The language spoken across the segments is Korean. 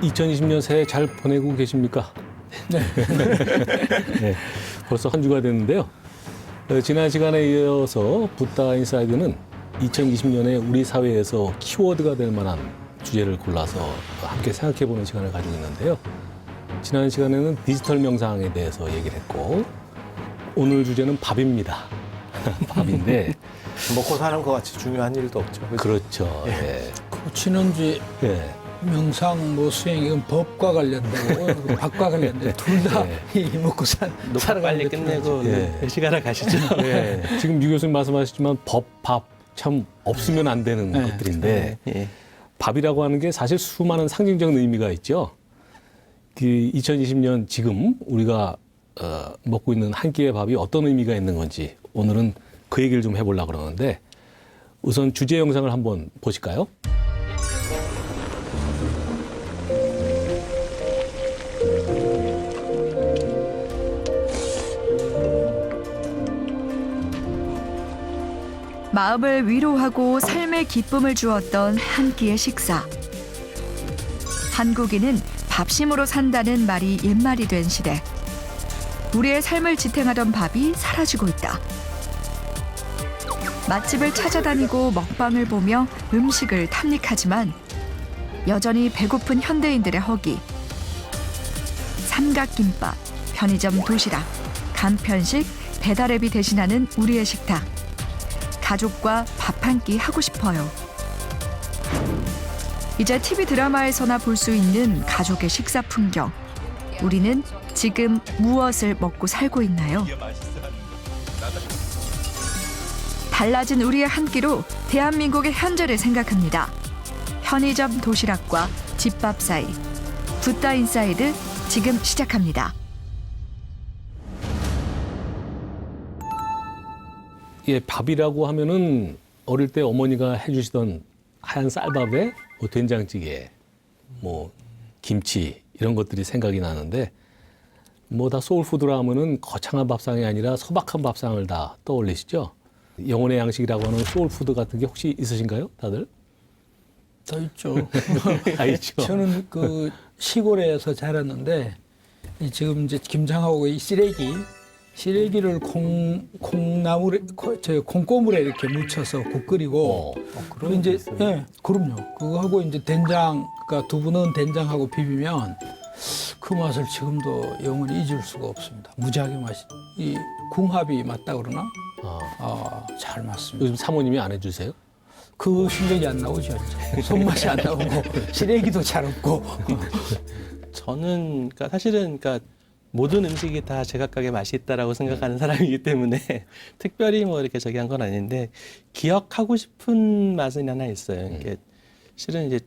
2020년 새해 잘 보내고 계십니까? 네. 네, 벌써 한 주가 됐는데요. 지난 시간에 이어서 붓다 인사이드는 2020년에 우리 사회에서 키워드가 될 만한 주제를 골라서 함께 생각해보는 시간을 가지고 있는데요. 지난 시간에는 디지털 명상에 대해서 얘기를 했고 오늘 주제는 밥입니다. 밥인데 먹고 사는 것 같이 중요한 일도 없죠. 그렇죠. 예. 그 지난주에 예. 명상, 수행 이건 법과 관련되고 밥과 관련되고 둘 다 먹고 녹화 빨리 끝내고 예. 시간을 가시죠. 네. 지금 유 교수님 말씀하셨지만 법, 밥 참 없으면 안 되는 네. 것들인데 예. 밥이라고 하는 게 사실 수많은 상징적 의미가 있죠. 그 2020년 지금 우리가 먹고 있는 한 끼의 밥이 어떤 의미가 있는 건지 오늘은 그 얘기를 좀 해보려고 그러는데 우선 주제 영상을 한번 보실까요? 마음을 위로하고 삶의 기쁨을 주었던 한 끼의 식사. 한국인은 밥심으로 산다는 말이 옛말이 된 시대. 우리의 삶을 지탱하던 밥이 사라지고 있다. 맛집을 찾아다니고 먹방을 보며 음식을 탐닉하지만 여전히 배고픈 현대인들의 허기. 삼각김밥, 편의점 도시락, 간편식, 배달앱이 대신하는 우리의 식탁. 가족과 밥 한 끼 하고 싶어요. 이제 TV 드라마에서나 볼 수 있는 가족의 식사 풍경. 우리는 지금 무엇을 먹고 살고 있나요? 달라진 우리의 한 끼로 대한민국의 현재를 생각합니다. 편의점 도시락과 집밥 사이. 붓다 인사이드 지금 시작합니다. 예, 밥이라고 하면은 어릴 때 어머니가 해주시던 하얀 쌀밥에 뭐 된장찌개, 뭐 김치 이런 것들이 생각이 나는데 뭐 다 소울푸드라 하면은 거창한 밥상이 아니라 소박한 밥상을 다 떠올리시죠? 영혼의 양식이라고 하는 소울푸드 같은 게 혹시 있으신가요, 다들? 더 있죠. 다 있죠. 저는 그 시골에서 자랐는데 지금 이제 김장하고 이 시래기를 콩나물에 콩고물에 이렇게 묻혀서 국 끓이고 그리고 이제 그럼요. 그거 하고 이제 된장 그러니까 두부 넣은 된장하고 비비면 그 맛을 지금도 영원히 잊을 수가 없습니다. 무지하게 맛이 이 궁합이 맞다 그러나 잘 맞습니다. 요즘 사모님이 안 해주세요? 그 실력이 안 나오죠. 이제. 손맛이 안 나오고 시래기도 잘 없고. 저는 그러니까 사실은 모든 음식이 다 제각각의 맛이 있다라고 생각하는 사람이기 때문에 특별히 뭐 이렇게 저기 한 건 아닌데 기억하고 싶은 맛은 하나 있어요. 이게 실은 이제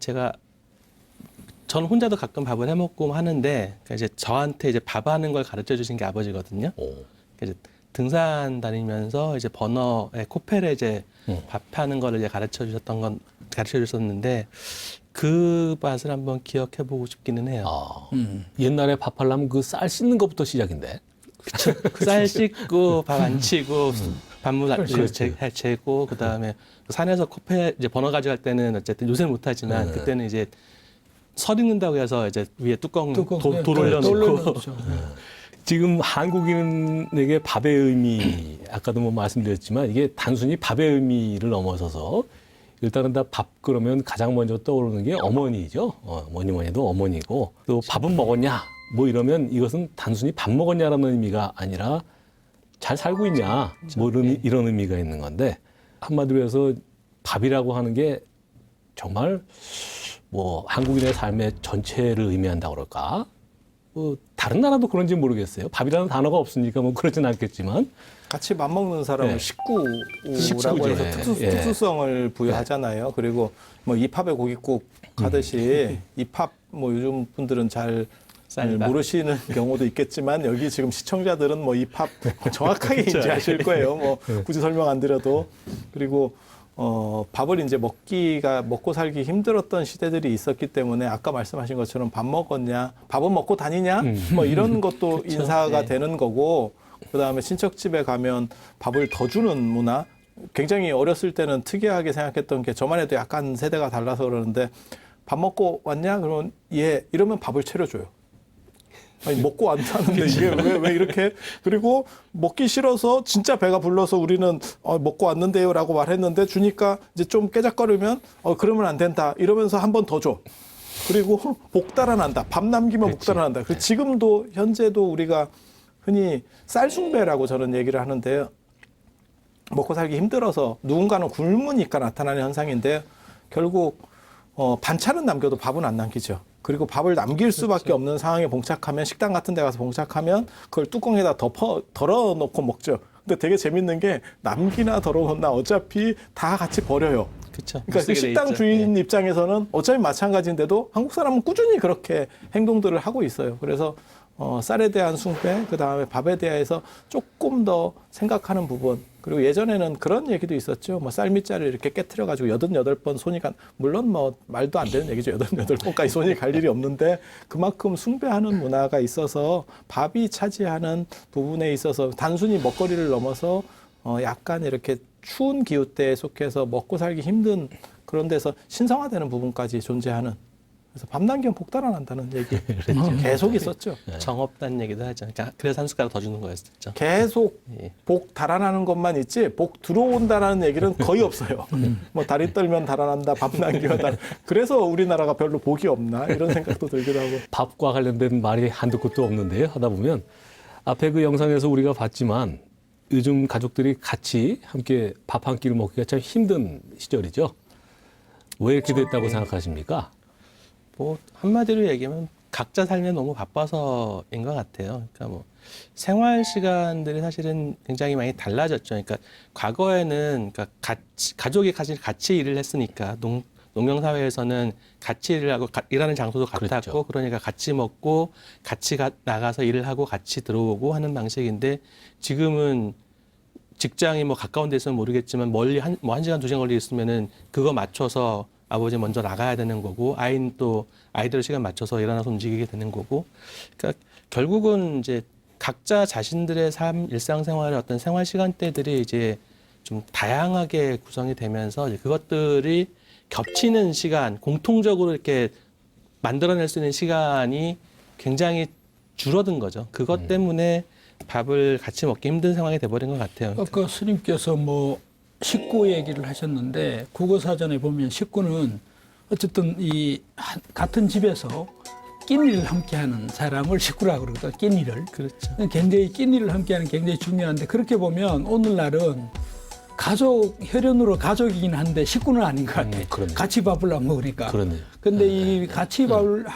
저는 혼자도 가끔 밥을 해 먹고 하는데 그러니까 이제 저한테 이제 밥하는 걸 가르쳐 주신 게 아버지거든요. 그러니까 이제 등산 다니면서 이제 버너에 코펠에 이제 밥하는 거를 이제 가르쳐 주셨는데 그 맛을 한번 기억해 보고 싶기는 해요. 옛날에 밥하려면 그 쌀 씻는 것부터 시작인데. 쌀 씻고 밥 안 치고 밥물 재고 그다음에 산에서 코펠 이제 버너 가져갈 때는 어쨌든 요새는 못 하지만 그때는 이제 설 익는다고 해서 이제 위에 뚜껑 돌 올려놓고 지금 한국인에게 밥의 의미, 아까도 뭐 말씀드렸지만 이게 단순히 밥의 의미를 넘어서서 일단은 다 밥 그러면 가장 먼저 떠오르는 게 어머니죠. 뭐니 해도 어머니고 또 밥은 먹었냐 뭐 이러면 이것은 단순히 밥 먹었냐라는 의미가 아니라 잘 살고 있냐 뭐 이런 의미가 있는 건데 한마디로 해서 밥이라고 하는 게 정말 뭐 한국인의 삶의 전체를 의미한다고 그럴까? 뭐 다른 나라도 그런지 모르겠어요. 밥이라는 단어가 없으니까 뭐 그렇진 않겠지만 같이 밥 먹는 사람을 식구라고 해서 특수성을 부여하잖아요. 그리고 뭐 이팝에 고깃국 하듯이 이팝 뭐 요즘 분들은 잘 모르시는 경우도 있겠지만 여기 지금 시청자들은 뭐 이팝 정확하게 이제 아실 거예요. 뭐 굳이 설명 안 드려도 그리고 밥을 이제 먹고 살기 힘들었던 시대들이 있었기 때문에 아까 말씀하신 것처럼 밥 먹었냐, 밥은 먹고 다니냐, 뭐 이런 것도 인사가 되는 거고, 그 다음에 친척집에 가면 밥을 더 주는 문화, 굉장히 어렸을 때는 특이하게 생각했던 게 저만 해도 약간 세대가 달라서 그러는데 밥 먹고 왔냐? 그러면 예. 이러면 밥을 차려줘요. 아니 먹고 왔다는데 이게 왜 이렇게 그리고 먹기 싫어서 진짜 배가 불러서 우리는 먹고 왔는데요라고 말했는데 주니까 이제 좀 깨작거리면 그러면 안 된다 이러면서 한 번 더 줘. 그리고 복 달아난다. 밥 남기면 복 달아난다. 그래서 지금도 현재도 우리가 흔히 쌀숭배라고 저는 얘기를 하는데요. 먹고 살기 힘들어서 누군가는 굶으니까 나타나는 현상인데 결국 반찬은 남겨도 밥은 안 남기죠. 그리고 밥을 남길 수밖에 없는 상황에 봉착하면 식당 같은 데 가서 봉착하면 그걸 뚜껑에다 덜어놓고 먹죠. 근데 되게 재밌는 게 남기나 덜어놓나 어차피 다 같이 버려요. 그렇죠. 그러니까 그 식당 주인 입장에서는 어차피 마찬가지인데도 한국 사람은 꾸준히 그렇게 행동들을 하고 있어요. 그래서 쌀에 대한 숭배, 그다음에 밥에 대해서 조금 더 생각하는 부분. 그리고 예전에는 그런 얘기도 있었죠. 뭐 쌀밑자를 이렇게 깨트려가지고 88번 손이 물론 뭐 말도 안 되는 얘기죠. 88번까지 손이 갈 일이 없는데 그만큼 숭배하는 문화가 있어서 밥이 차지하는 부분에 있어서 단순히 먹거리를 넘어서 약간 이렇게 추운 기후대에 속해서 먹고 살기 힘든 그런 데서 신성화되는 부분까지 존재하는 그래서 밥 남기면 복 달아난다는 얘기 계속 있었죠. 정없다는 얘기도 하죠. 그러니까 그래서 한 숟가락 더 주는 거였죠. 계속 예. 복 달아나는 것만 있지 복 들어온다라는 얘기는 거의 없어요. 뭐 다리 떨면 달아난다, 밥 남기면 그래서 우리나라가 별로 복이 없나 이런 생각도 들기도 하고. 밥과 관련된 말이 한두 끝도 없는데요. 하다 보면 앞에 그 영상에서 우리가 봤지만 요즘 가족들이 같이 함께 밥 한 끼를 먹기가 참 힘든 시절이죠. 왜 이렇게 됐다고 생각하십니까? 뭐 한마디로 얘기하면 각자 삶에 너무 바빠서인 것 같아요. 그러니까 뭐 생활 시간들이 사실은 굉장히 많이 달라졌죠. 그러니까 과거에는 그러니까 가족이 같이 일을 했으니까 농경 사회에서는 같이 일을 하고 일하는 장소도 같았고 그렇죠. 그러니까 같이 먹고 같이 나가서 일을 하고 같이 들어오고 하는 방식인데 지금은 직장이 뭐 가까운 데 있으면 모르겠지만 멀리 한 시간, 2시간 걸리 있으면은 그거 맞춰서 아버지 먼저 나가야 되는 거고 아이는 또 아이들 시간 맞춰서 일어나서 움직이게 되는 거고 그러니까 결국은 이제 각자 자신들의 일상생활의 어떤 생활 시간대들이 이제 좀 다양하게 구성이 되면서 이제 그것들이 겹치는 시간, 공통적으로 이렇게 만들어낼 수 있는 시간이 굉장히 줄어든 거죠. 그것 때문에 밥을 같이 먹기 힘든 상황이 돼버린 것 같아요. 아까 스님께서 뭐 식구 얘기를 하셨는데 국어사전에 보면 식구는 어쨌든 같은 집에서 끼니를 함께하는 사람을 식구라고 그러거든요. 끼니를. 그렇죠. 굉장히 끼니를 함께하는 게 굉장히 중요한데 그렇게 보면 오늘날은 가족 혈연으로 가족이긴 한데 식구는 아닌 것 같아요. 그러네. 같이 밥을 안 먹으니까. 그러네요. 근데 이 같이 밥을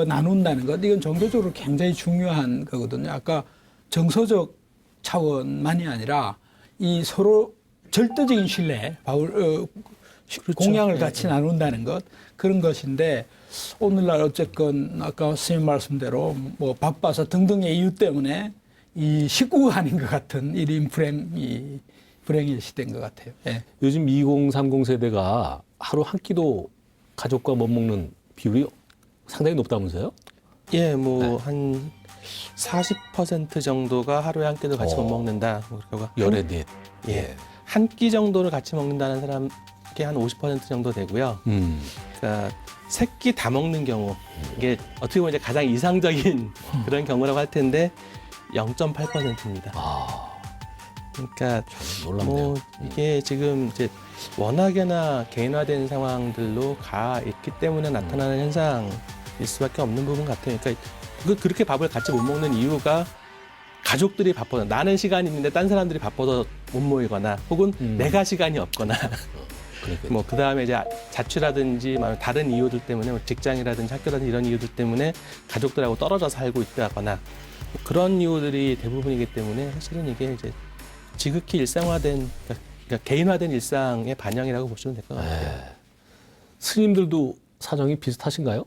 나눈다는 것 이건 종교적으로 굉장히 중요한 거거든요. 아까 정서적 차원만이 아니라 이 서로 절대적인 신뢰, 그렇죠. 공양을 같이 나눈다는 것 그런 것인데 오늘날 어쨌건 아까 선생님 말씀대로 뭐 바빠서 등등의 이유 때문에 이 식구가 아닌 것 같은 일인 불행의 시대인 것 같아요. 예. 요즘 2030 세대가 하루 한 끼도 가족과 못 먹는 비율이 상당히 높다면서요? 예, 뭐 한 40% 정도가 하루에 한 끼도 같이 못 먹는다. 그러니까 열에 예. 한 끼 정도를 같이 먹는다는 사람이 한 50% 정도 되고요. 그러니까 세 끼 다 먹는 경우 이게 어떻게 보면 이제 가장 이상적인 그런 경우라고 할 텐데 0.8%입니다. 그러니까 놀랍네요. 뭐 이게 지금 이제 워낙에나 개인화된 상황들로 가 있기 때문에 나타나는 현상일 수밖에 없는 부분 같아요. 그러니까 그렇게 밥을 같이 못 먹는 이유가 가족들이 바빠서 나는 시간이 있는데 딴 사람들이 바빠서 못 모이거나 혹은 내가 시간이 없거나 뭐 그다음에 이제 자취라든지 다른 이유들 때문에 직장이라든지 학교라든지 이런 이유들 때문에 가족들하고 떨어져 살고 있다거나 그런 이유들이 대부분이기 때문에 사실은 이게 이제 지극히 일상화된 그러니까 개인화된 일상의 반영이라고 보시면 될 것 같아요. 스님들도 사정이 비슷하신가요?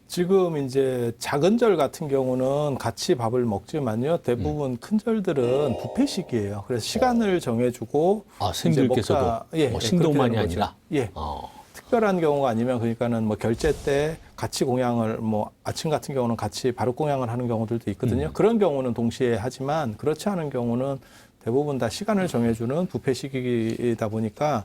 지금 이제 작은 절 같은 경우는 같이 밥을 먹지만요. 대부분 큰 절들은 뷔페식이에요. 그래서 시간을 정해주고 스님들께서도 뭐 신도만이 아니라 예. 특별한 경우가 아니면 그러니까는 뭐 결제 때 같이 공양을 뭐 아침 같은 경우는 같이 바로 공양을 하는 경우들도 있거든요. 그런 경우는 동시에 하지만 그렇지 않은 경우는 대부분 다 시간을 정해주는 뷔페식이다 보니까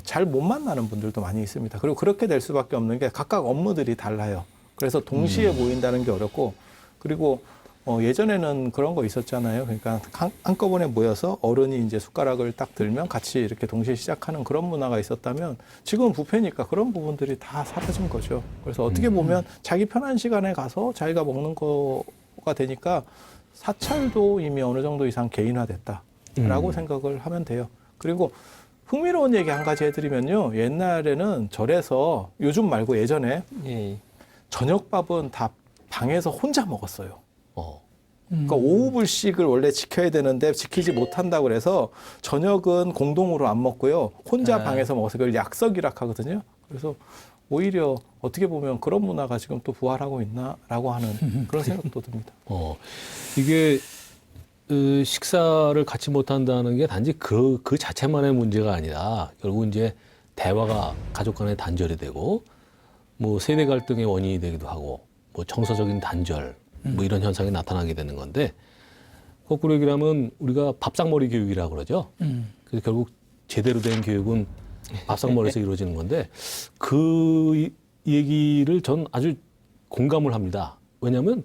잘 못 만나는 분들도 많이 있습니다. 그리고 그렇게 될 수밖에 없는 게 각각 업무들이 달라요. 그래서 동시에 모인다는 게 어렵고, 그리고 예전에는 그런 거 있었잖아요. 그러니까 한꺼번에 모여서 어른이 이제 숟가락을 딱 들면 같이 이렇게 동시에 시작하는 그런 문화가 있었다면, 지금은 뷔페니까 그런 부분들이 다 사라진 거죠. 그래서 어떻게 보면 자기 편한 시간에 가서 자기가 먹는 거가 되니까 사찰도 이미 어느 정도 이상 개인화됐다라고 생각을 하면 돼요. 그리고 흥미로운 얘기 한 가지 해드리면요. 옛날에는 절에서, 요즘 말고 예전에 예. 저녁밥은 다 방에서 혼자 먹었어요. 그러니까 음. 오후 불식을 원래 지켜야 되는데 지키지 못한다고 그래서 저녁은 공동으로 안 먹고요. 혼자 아. 방에서 먹어서 그걸 약석이라 하거든요. 그래서 오히려 어떻게 보면 그런 문화가 지금 또 부활하고 있나라고 하는 그런 생각도 듭니다. 이게 식사를 같이 못한다는 게 단지 그 자체만의 문제가 아니라 결국 이제 대화가 가족 간의 단절이 되고 뭐 세대 갈등의 원인이 되기도 하고 뭐 정서적인 단절 뭐 이런 현상이 나타나게 되는 건데, 거꾸로 얘기하면 우리가 밥상머리 교육이라고 그러죠. 그래서 결국 제대로 된 교육은 밥상머리에서 이루어지는 건데, 그 얘기를 전 아주 공감을 합니다. 왜냐하면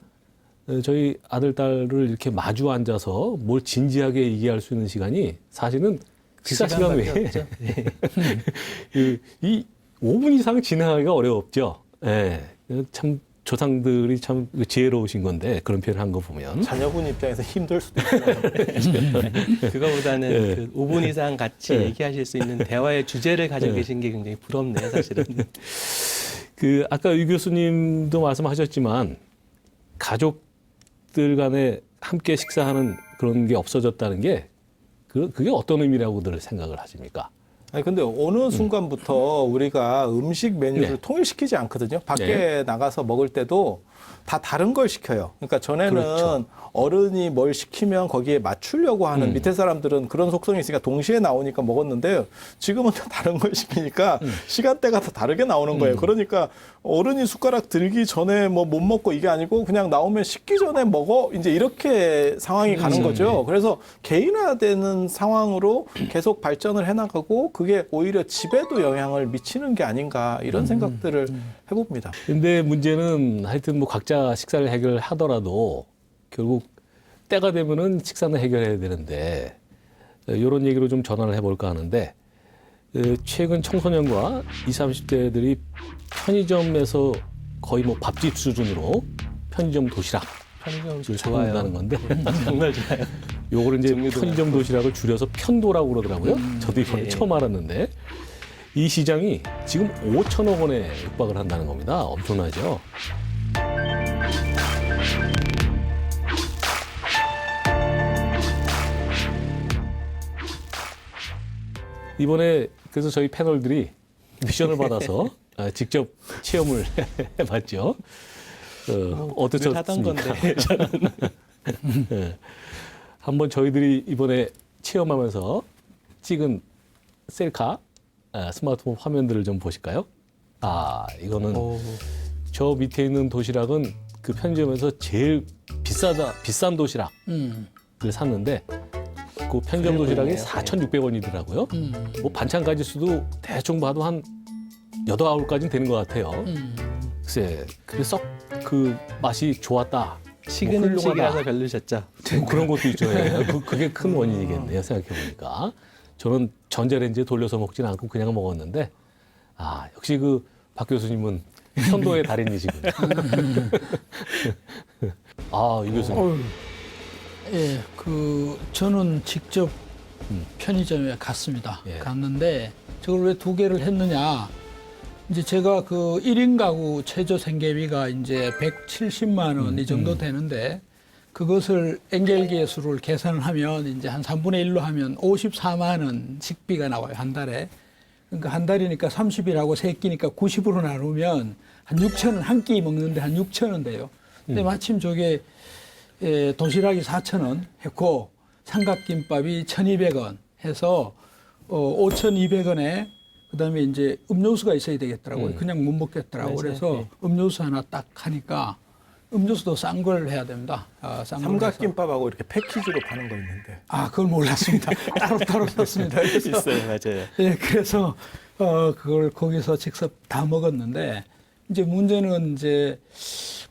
저희 아들, 딸을 이렇게 마주 앉아서 뭘 진지하게 얘기할 수 있는 시간이 사실은 식사 시간 외에 이 5분 이상 진행하기가 어렵죠. 예. 참 조상들이 참 지혜로우신 건데, 그런 표현을 한 거 보면. 자녀분 입장에서 힘들 수도 있어요. 그거보다는 예. 그 5분 이상 같이 예. 얘기하실 수 있는 대화의 주제를 가지고 계신 게 굉장히 부럽네요, 사실은. 아까 유 교수님도 말씀하셨지만 가족들 간에 함께 식사하는 그런 게 없어졌다는 게 그게 어떤 의미라고들 생각을 하십니까? 아니 근데 어느 순간부터 우리가 음식 메뉴를 네. 통일시키지 않거든요. 밖에 네. 나가서 먹을 때도 다 다른 걸 시켜요. 그러니까 전에는 그렇죠. 어른이 뭘 시키면 거기에 맞추려고 하는 밑에 사람들은 그런 속성이 있으니까 동시에 나오니까 먹었는데, 지금은 다 다른 걸 시키니까 시간대가 다 다르게 나오는 거예요. 그러니까 어른이 숟가락 들기 전에 뭐 못 먹고 이게 아니고 그냥 나오면 식기 전에 먹어, 이제 이렇게 상황이 가는 거죠. 그래서 개인화되는 상황으로 계속 발전을 해나가고, 그게 오히려 집에도 영향을 미치는 게 아닌가, 이런 생각들을 해봅니다. 근데 문제는 하여튼 뭐 각자 식사를 해결하더라도 결국 때가 되면은 식사는 해결해야 되는데, 이런 얘기로 좀 전환을 해볼까 하는데, 최근 청소년과 20, 30대들이 편의점에서 거의 뭐 밥집 수준으로 편의점 도시락 편의점 을 좋아요. 사먹는다는 건데, 정말 좋아요. 요거를 이제 종류도 편의점 도시락을 줄여서 편도라고 그러더라고요. 저도 이번에 예. 처음 알았는데, 이 시장이 지금 5천억 원에 육박을 한다는 겁니다. 엄청나죠? 이번에 그래서 저희 패널들이 미션을 받아서 직접 체험을 해봤죠. 늘 어떠셨습니까? 하던 건데 저는 네. 한번 저희들이 이번에 체험하면서 찍은 셀카 스마트폰 화면들을 좀 보실까요? 이거는 저 밑에 있는 도시락은 그 편의점에서 제일 비싼 도시락을 샀는데, 그 편의점 도시락이 4,600원이더라고요. 뭐 반찬 가짓수도 대충 봐도 한 8, 9가지는 되는 것 같아요. 글쎄, 그래서 그 맛이 좋았다. 식은 뭐 음식이라서 별로셨죠. 뭐 그런 것도 있죠. 예. 그게 큰 원인이겠네요. 생각해보니까. 저는 전자레인지에 돌려서 먹진 않고 그냥 먹었는데, 역시 그 박 교수님은 편도의 달인이시군요. 이 교수님. 예, 저는 직접 편의점에 갔습니다. 예. 갔는데 저걸 왜 2개를 했느냐? 이제 제가 그 1인 가구 최저 생계비가 이제 170만 원 이 정도 되는데, 그것을 엔겔계수를 계산을 하면 이제 한 3분의 1로 하면 54만 원 식비가 나와요, 한 달에. 그러니까 한 달이니까 30일하고 3끼니까 90으로 나누면 한 6천 원, 한 끼 먹는데 한 6천 원 돼요. 근데 마침 저게 도시락이 4,000원 했고 삼각김밥이 1,200원 해서 5,200원에 그다음에 이제 음료수가 있어야 되겠더라고요. 그냥 못 먹겠더라고요. 맞아요. 그래서 네. 음료수 하나 딱 하니까 음료수도 싼 걸 해야 됩니다. 싼 걸 해서. 삼각김밥하고 이렇게 패키지로 파는 거 있는데. 그걸 몰랐습니다. 따로 샀습니다. 그래서, 있어요, 맞아요. 예, 그래서 그걸 거기서 직접 다 먹었는데 이제 문제는 이제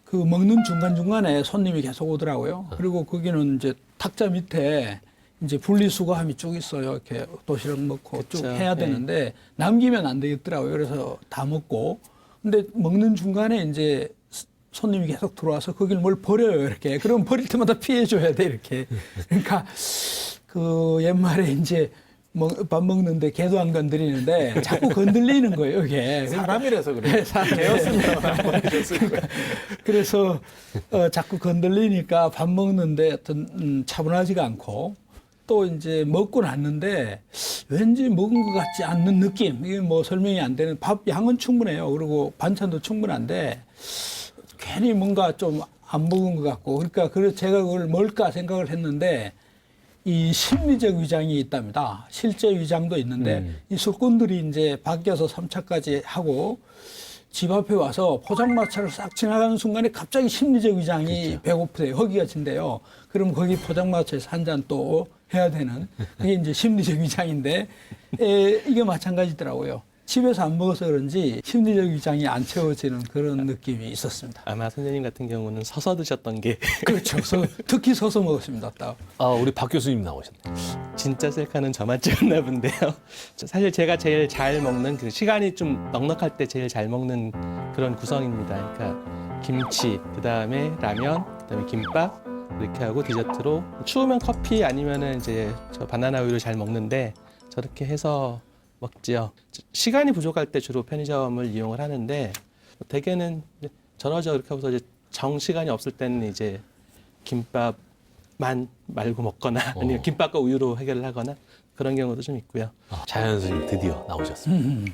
그 먹는 중간중간에 손님이 계속 오더라고요. 그리고 거기는 이제 탁자 밑에 이제 분리수거함이 쭉 있어요. 이렇게 도시락 먹고 쭉 그쵸. 해야 되는데 남기면 안 되겠더라고요. 그래서 다 먹고. 근데 먹는 중간에 이제 손님이 계속 들어와서 거길 뭘 버려요. 이렇게. 그럼 버릴 때마다 피해줘야 돼. 이렇게. 그러니까 그 옛말에 이제 밥 먹는데 개도 안 건드리는데 자꾸 건들리는 거예요. 이게. 사람이라서 그래요. 개였으면 안 보내줬을 거예요. 그래서 자꾸 건들리니까 밥 먹는데 어떤 차분하지가 않고 또 이제 먹고 났는데 왠지 먹은 것 같지 않는 느낌. 이게 뭐 설명이 안 되는 밥 양은 충분해요. 그리고 반찬도 충분한데 괜히 뭔가 좀 안 먹은 것 같고 그러니까 그래서 제가 그걸 뭘까 생각을 했는데 이 심리적 위장이 있답니다. 실제 위장도 있는데 이 술꾼들이 이제 밖에서 3차까지 하고 집 앞에 와서 포장마차를 싹 지나가는 순간에 갑자기 심리적 위장이 배고프대요. 허기가 진대요. 그럼 거기 포장마차에서 한 잔 또 해야 되는 그게 이제 심리적 위장인데 이게 마찬가지더라고요. 집에서 안 먹어서 그런지 심리적 위장이 안 채워지는 그런 느낌이 있었습니다. 아마 선생님 같은 경우는 서서 드셨던 게 그렇죠. 특히 서서 먹었습니다. 딱. 우리 박 교수님 나오셨네. 진짜 셀카는 저만 찍었나 본데요. 사실 제가 제일 잘 먹는 그 시간이 좀 넉넉할 때 제일 잘 먹는 그런 구성입니다. 그러니까 김치, 그다음에 라면, 그다음에 김밥 이렇게 하고 디저트로 추우면 커피 아니면은 이제 저 바나나 우유를 잘 먹는데 저렇게 해서 먹지요. 시간이 부족할 때 주로 편의점을 이용을 하는데 대개는 저러저 이렇게 하고서 이제 정 시간이 없을 때는 이제 김밥만 말고 먹거나 아니면 김밥과 우유로 해결을 하거나 그런 경우도 좀 있고요. 자연 선생님 드디어 나오셨습니다.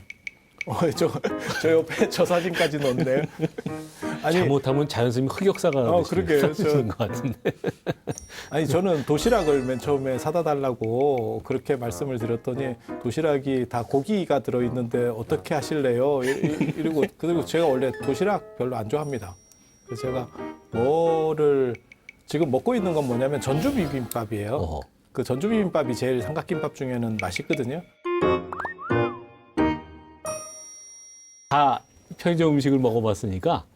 저 옆에 저 사진까지 넣었네요. 아니, 잘못하면 자연 선생님 흑역사가 그러게요. 되시는 것 같은데. 아니 저는 도시락을 맨 처음에 사다 달라고 그렇게 말씀을 드렸더니 도시락이 다 고기가 들어있는데 어떻게 하실래요? 이러고 그리고 제가 원래 도시락 별로 안 좋아합니다. 그래서 제가 뭐를 지금 먹고 있는 건 뭐냐면 전주 비빔밥이에요. 어허. 그 전주 비빔밥이 제일 삼각김밥 중에는 맛있거든요. 다 편의점 음식을 먹어봤으니까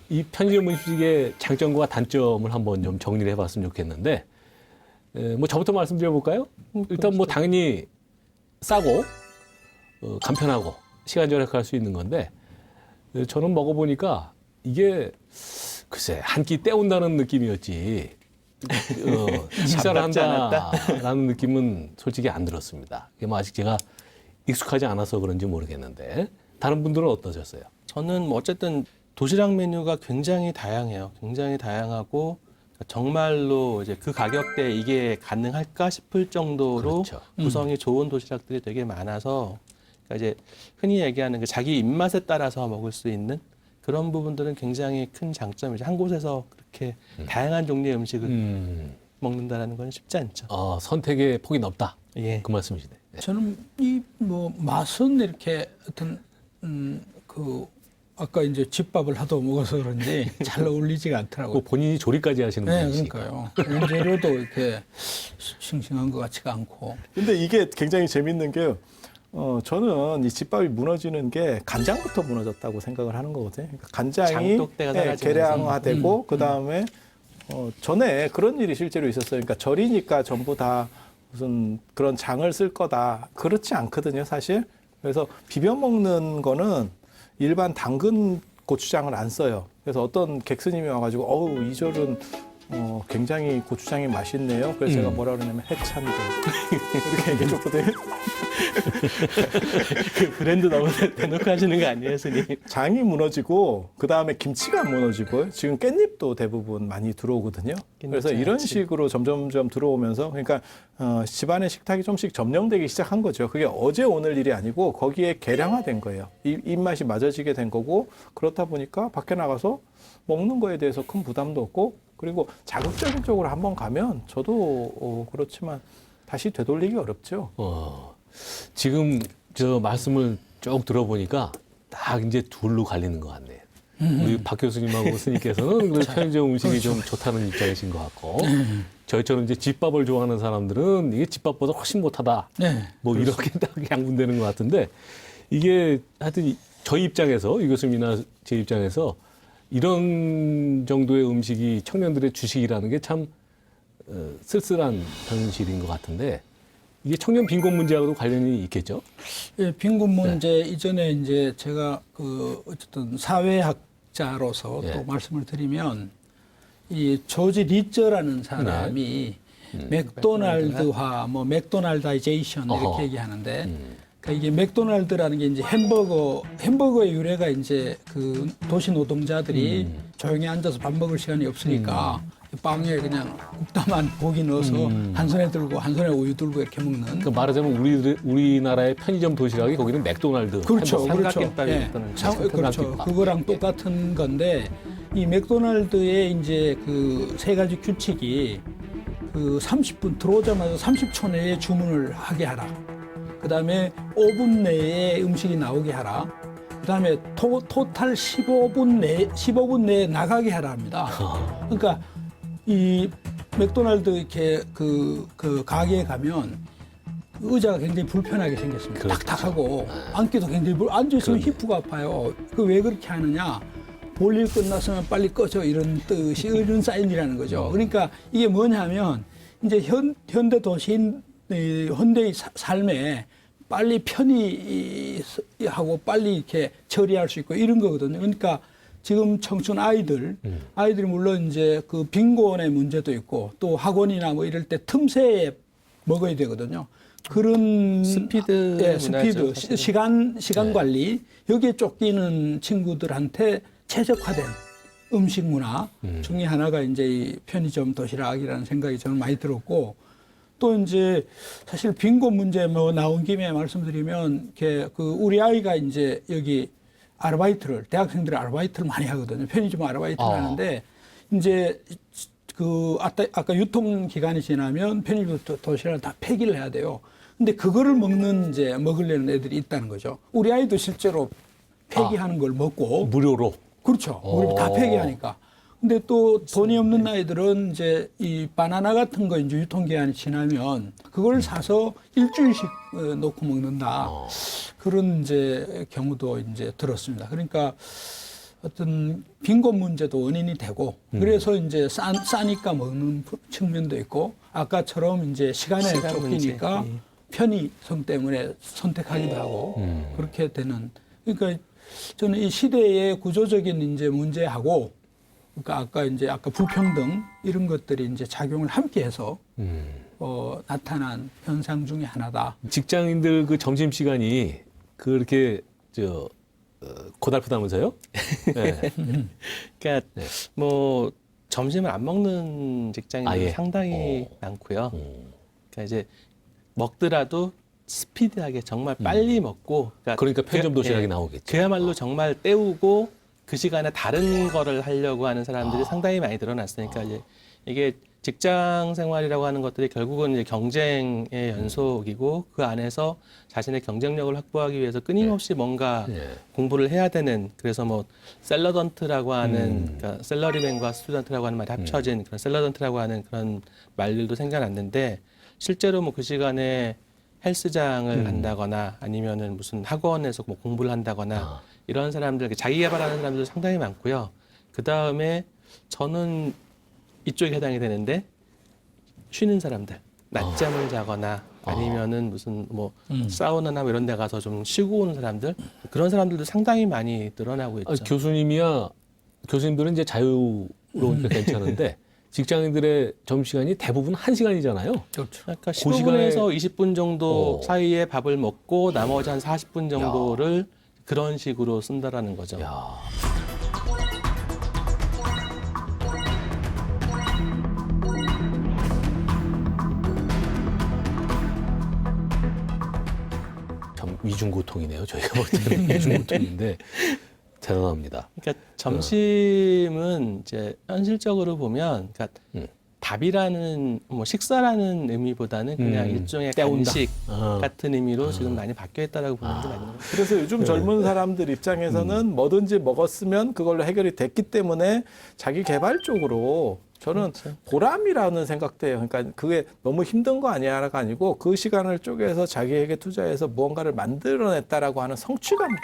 이 편의점 음식의 장점과 단점을 한번 좀 정리를 해봤으면 좋겠는데 뭐 저부터 말씀드려볼까요? 일단 뭐 당연히 싸고 간편하고 시간 절약할 수 있는 건데 저는 먹어보니까 이게 글쎄 한 끼 때운다는 느낌이었지 식사를 반갑지 한다라는 느낌은 솔직히 안 들었습니다. 이게 뭐 아직 제가 익숙하지 않아서 그런지 모르겠는데 다른 분들은 어떠셨어요? 저는 뭐 어쨌든 도시락 메뉴가 굉장히 다양해요. 굉장히 다양하고 정말로 이제 그 가격대에 이게 가능할까 싶을 정도로 그렇죠. 구성이 좋은 도시락들이 되게 많아서 그러니까 이제 흔히 얘기하는 그 자기 입맛에 따라서 먹을 수 있는 그런 부분들은 굉장히 큰 장점이죠. 한 곳에서 그렇게 다양한 종류의 음식을 먹는다라는 건 쉽지 않죠. 선택의 폭이 넓다. 예. 그 말씀이시네. 네. 저는 이 뭐 맛은 이렇게 어떤 아까 이제 집밥을 하도 먹어서 그런지 잘 어울리지가 않더라고요. 그 본인이 조리까지 하시는 네, 분이시니까. 그러니까요. 원재료도 이렇게 싱싱한 것 같지가 않고. 근데 이게 굉장히 재밌는 게 저는 이 집밥이 무너지는 게 간장부터 무너졌다고 생각을 하는 거거든요. 그러니까 간장이 장독대가 사라지면서. 계량화되고 그 다음에 전에 그런 일이 실제로 있었어요. 그러니까 절이니까 전부 다 무슨 그런 장을 쓸 거다. 그렇지 않거든요, 사실. 그래서 비벼 먹는 거는 일반 당근 고추장을 안 써요. 그래서 어떤 객스님이 와가지고 어우 이 절은 굉장히 고추장이 맛있네요. 그래서 제가 뭐라 그러냐면 해찬데 이렇게 얘기해줬거든요. 그 브랜드 너무 대놓고 하시는 거 아니에요, 스님? 장이 무너지고 그 다음에 김치가 안 무너지고 지금 깻잎도 대부분 많이 들어오거든요. 그래서 이런 장아찌. 식으로 점점점 들어오면서 그러니까 집안의 식탁이 좀씩 점령되기 시작한 거죠. 그게 어제 오늘 일이 아니고 거기에 계량화된 거예요. 입맛이 맞아지게 된 거고 그렇다 보니까 밖에 나가서 먹는 거에 대해서 큰 부담도 없고 그리고 자극적인 쪽으로 한번 가면 저도 그렇지만 다시 되돌리기 어렵죠. 지금 저 말씀을 쭉 들어보니까 딱 이제 둘로 갈리는 것 같네요. 우리 박 교수님하고 스님께서는 그 편의점 음식이 좀 좋다는 입장이신 것 같고 저희처럼 이제 집밥을 좋아하는 사람들은 이게 집밥보다 훨씬 못하다. 네. 뭐 이렇게 딱 양분되는 것 같은데 이게 하여튼 저희 입장에서 이 교수님이나 제 입장에서 이런 정도의 음식이 청년들의 주식이라는 게 참 쓸쓸한 현실인 것 같은데 이게 청년 빈곤 문제하고도 관련이 있겠죠? 예, 빈곤 문제 이전에 이제 제가 그 어쨌든 사회학자로서 예. 또 말씀을 드리면 이 조지 리처라는 사람이 맥도날드화, 뭐 맥도날다이제이션 어허. 이렇게 얘기하는데 그러니까 이게 맥도날드라는 게 이제 햄버거의 유래가 이제 그 도시 노동자들이 조용히 앉아서 밥 먹을 시간이 없으니까 빵에 그냥 굽다만 고기 넣어서 한 손에 들고 한 손에 우유 들고 이렇게 먹는. 그 말하자면 우리나라의 편의점 도시락이 거기는 맥도날드. 그렇죠, 햄버거. 그렇죠. 삼각김밥이 예. 있다는 그렇죠. 삼각김밥. 그거랑 똑같은 건데 이 맥도날드의 이제 그 세 가지 규칙이 그 30분 들어오자마자 30초 내에 주문을 하게 하라. 그다음에 5분 내에 음식이 나오게 하라. 그다음에 토탈 15분 내에 나가게 하라 합니다. 그러니까 이 맥도날드 이렇게 그 가게에 가면 의자가 굉장히 불편하게 생겼습니다. 그렇죠. 탁탁하고 앉기도 굉장히 앉아있으면 히프가 아파요. 그 왜 그렇게 하느냐? 볼일 끝났으면 빨리 꺼져 이런 뜻이 이런 사인이라는 거죠. 그러니까 이게 뭐냐면 이제 현대 도시인 현대의 삶에 빨리 편의하고 빨리 이렇게 처리할 수 있고 이런 거거든요. 그러니까 지금 청춘 아이들이 물론 이제 그 빈곤의 문제도 있고 또 학원이나 뭐 이럴 때 틈새에 먹어야 되거든요. 그런 스피드 문화죠, 사실은. 시간 관리 여기에 쫓기는 친구들한테 최적화된 음식 문화 중에 하나가 이제 이 편의점 도시락이라는 생각이 저는 많이 들었고 또 이제 사실 빈곤 문제 뭐 나온 김에 말씀드리면 이렇게 그 우리 아이가 이제 여기 대학생들이 아르바이트를 많이 하거든요. 편의점 아르바이트를 하는데 이제 그 아까 유통기간이 지나면 편의점 도시락을 다 폐기를 해야 돼요. 근데 그거를 먹으려는 애들이 있다는 거죠. 우리 아이도 실제로 폐기하는 걸 먹고 무료로. 그렇죠. 우리 다 폐기하니까. 근데 또 돈이 없는 아이들은 이제 이 바나나 같은 거 이제 유통기한이 지나면 그걸 사서 일주일씩 놓고 먹는다. 그런 이제 경우도 이제 들었습니다. 그러니까 어떤 빈곤 문제도 원인이 되고 그래서 이제 싸니까 먹는 측면도 있고 아까처럼 이제 시간에 쫓기니까 문제. 편의성 때문에 선택하기도 하고 그렇게 되는 그러니까 저는 이 시대의 구조적인 이제 문제하고 그러니까 아까 불평등 이런 것들이 이제 작용을 함께해서 나타난 현상 중에 하나다. 직장인들 그 점심 시간이 그렇게 고달프다면서요? 네. 그러니까 뭐 점심을 안 먹는 직장인들이 예. 상당히 많고요. 그러니까 이제 먹더라도 스피디하게 정말 빨리 먹고 그러니까 편의점 도시락이 나오겠죠. 그야말로 정말 때우고 그 시간에 다른 거를 하려고 하는 사람들이 상당히 많이 늘어났으니까 이제 이게 직장 생활이라고 하는 것들이 결국은 이제 경쟁의 연속이고 그 안에서 자신의 경쟁력을 확보하기 위해서 끊임없이 뭔가 공부를 해야 되는 그래서 뭐 샐러던트라고 하는 그러니까 샐러리맨과 스튜던트라고 하는 말이 합쳐진 그런 샐러던트라고 하는 그런 말들도 생겨났는데 실제로 뭐 그 시간에 헬스장을 간다거나 아니면은 무슨 학원에서 뭐 공부를 한다거나 이런 사람들, 자기 개발하는 사람들 상당히 많고요. 그 다음에 저는 이쪽에 해당이 되는데 쉬는 사람들, 낮잠을 자거나 아니면은 무슨 뭐 사우나나 뭐 이런 데 가서 좀 쉬고 오는 사람들 그런 사람들도 상당히 많이 늘어나고 있죠. 교수님들은 이제 자유로우니까 괜찮은데 직장인들의 점심시간이 대부분 1시간이잖아요. 그렇죠. 그러니까 그 시간에 15분에서 20분 정도 사이에 밥을 먹고 나머지 한 40분 정도를 그런 식으로 쓴다라는 거죠. 야. 참 위중고통이네요. 저희가 볼 때는 위중고통인데 대단합니다. 그러니까 점심은 이제 현실적으로 보면 그러니까 밥이라는 뭐 식사라는 의미보다는 그냥 일종의 간식 같은 의미로 지금 많이 바뀌어 있다라고 보는 게 맞는 것 같아요. 그래서 요즘 젊은 사람들 입장에서는 뭐든지 먹었으면 그걸로 해결이 됐기 때문에 자기 개발적으로 저는 보람이라는 생각도 해요. 그러니까 그게 너무 힘든 거 아니야가 아니고 그 시간을 쪼개서 자기에게 투자해서 무언가를 만들어냈다라고 하는 성취감도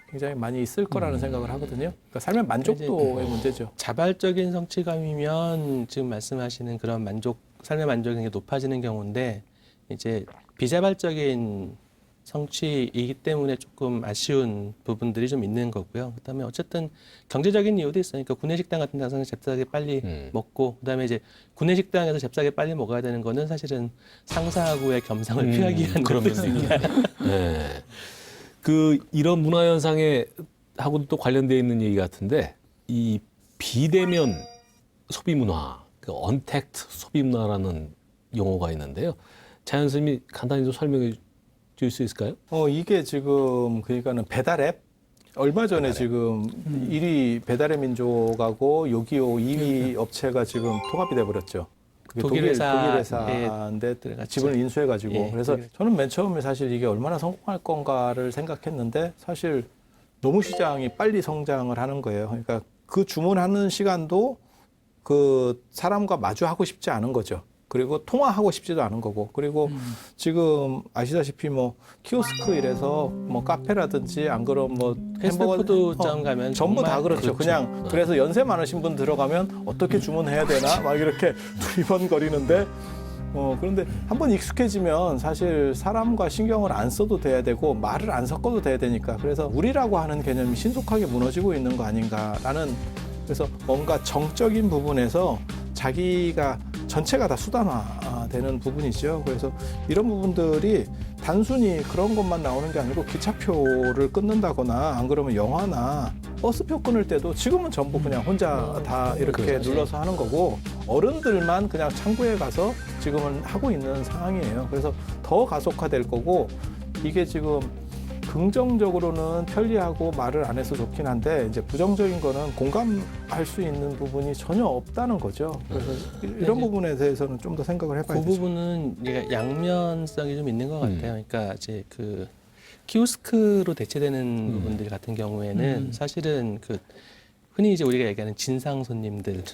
굉장히 많이 있을 거라는 생각을 하거든요. 그러니까 삶의 만족도의 문제죠. 자발적인 성취감이면 지금 말씀하시는 그런 삶의 만족이 굉장히 높아지는 경우인데 이제 비자발적인 성취이기 때문에 조금 아쉬운 부분들이 좀 있는 거고요. 그다음에 어쨌든 경제적인 이유도 있으니까 구내식당 같은 데서는 잽싸게 빨리 먹고 그다음에 이제 구내식당에서 잽싸게 빨리 먹어야 되는 거는 사실은 상사하고의 겸상을 피하기 위한 그런 것도 있습니다. 네. 이런 문화 현상에 하고도 또 관련되어 있는 얘기 같은데 이 비대면 소비 문화, 언택트 소비 문화라는 용어가 있는데요. 차현 선생님이 간단히 좀 설명해 줄 수 있을까요? 이게 지금 그러니까는 배달 앱 얼마 전에 지금 1위 배달의 민족하고 요기요 2위 업체가 지금 통합이 돼 버렸죠. 그게 독일 독일 회사에 회사인데 들어갔죠. 지분을 인수해가지고 예, 그래서 저는 맨 처음에 사실 이게 얼마나 성공할 건가를 생각했는데 사실 너무 시장이 빨리 성장을 하는 거예요. 그러니까 그 주문하는 시간도 그 사람과 마주하고 싶지 않은 거죠. 그리고 통화하고 싶지도 않은 거고 그리고 지금 아시다시피 뭐 키오스크 이래서 뭐 카페라든지 안 그러면 뭐 패스트푸드점 가면 전부 다 정말 그렇죠. 그냥 그래서 연세 많으신 분 들어가면 어떻게 주문해야 되나 막 이렇게 두리번거리는데 그런데 한번 익숙해지면 사실 사람과 신경을 안 써도 돼야 되고 말을 안 섞어도 돼야 되니까 그래서 우리라고 하는 개념이 신속하게 무너지고 있는 거 아닌가라는 그래서 뭔가 정적인 부분에서 자기가 전체가 다 수단화되는 부분이죠. 그래서 이런 부분들이 단순히 그런 것만 나오는 게 아니고 기차표를 끊는다거나 안 그러면 영화나 버스표 끊을 때도 지금은 전부 그냥 혼자 다 이렇게 눌러서 하는 거고 어른들만 그냥 창구에 가서 지금은 하고 있는 상황이에요. 그래서 더 가속화될 거고 이게 지금 긍정적으로는 편리하고 말을 안 해서 좋긴 한데 이제 부정적인 거는 공감할 수 있는 부분이 전혀 없다는 거죠. 그래서 이런 부분에 대해서는 좀 더 생각을 해봐야 그 되죠. 부분은 얘가 양면성이 좀 있는 것 같아요. 그러니까 이제 그 키오스크로 대체되는 부분들 같은 경우에는 사실은 그 흔히 이제 우리가 얘기하는 진상 손님들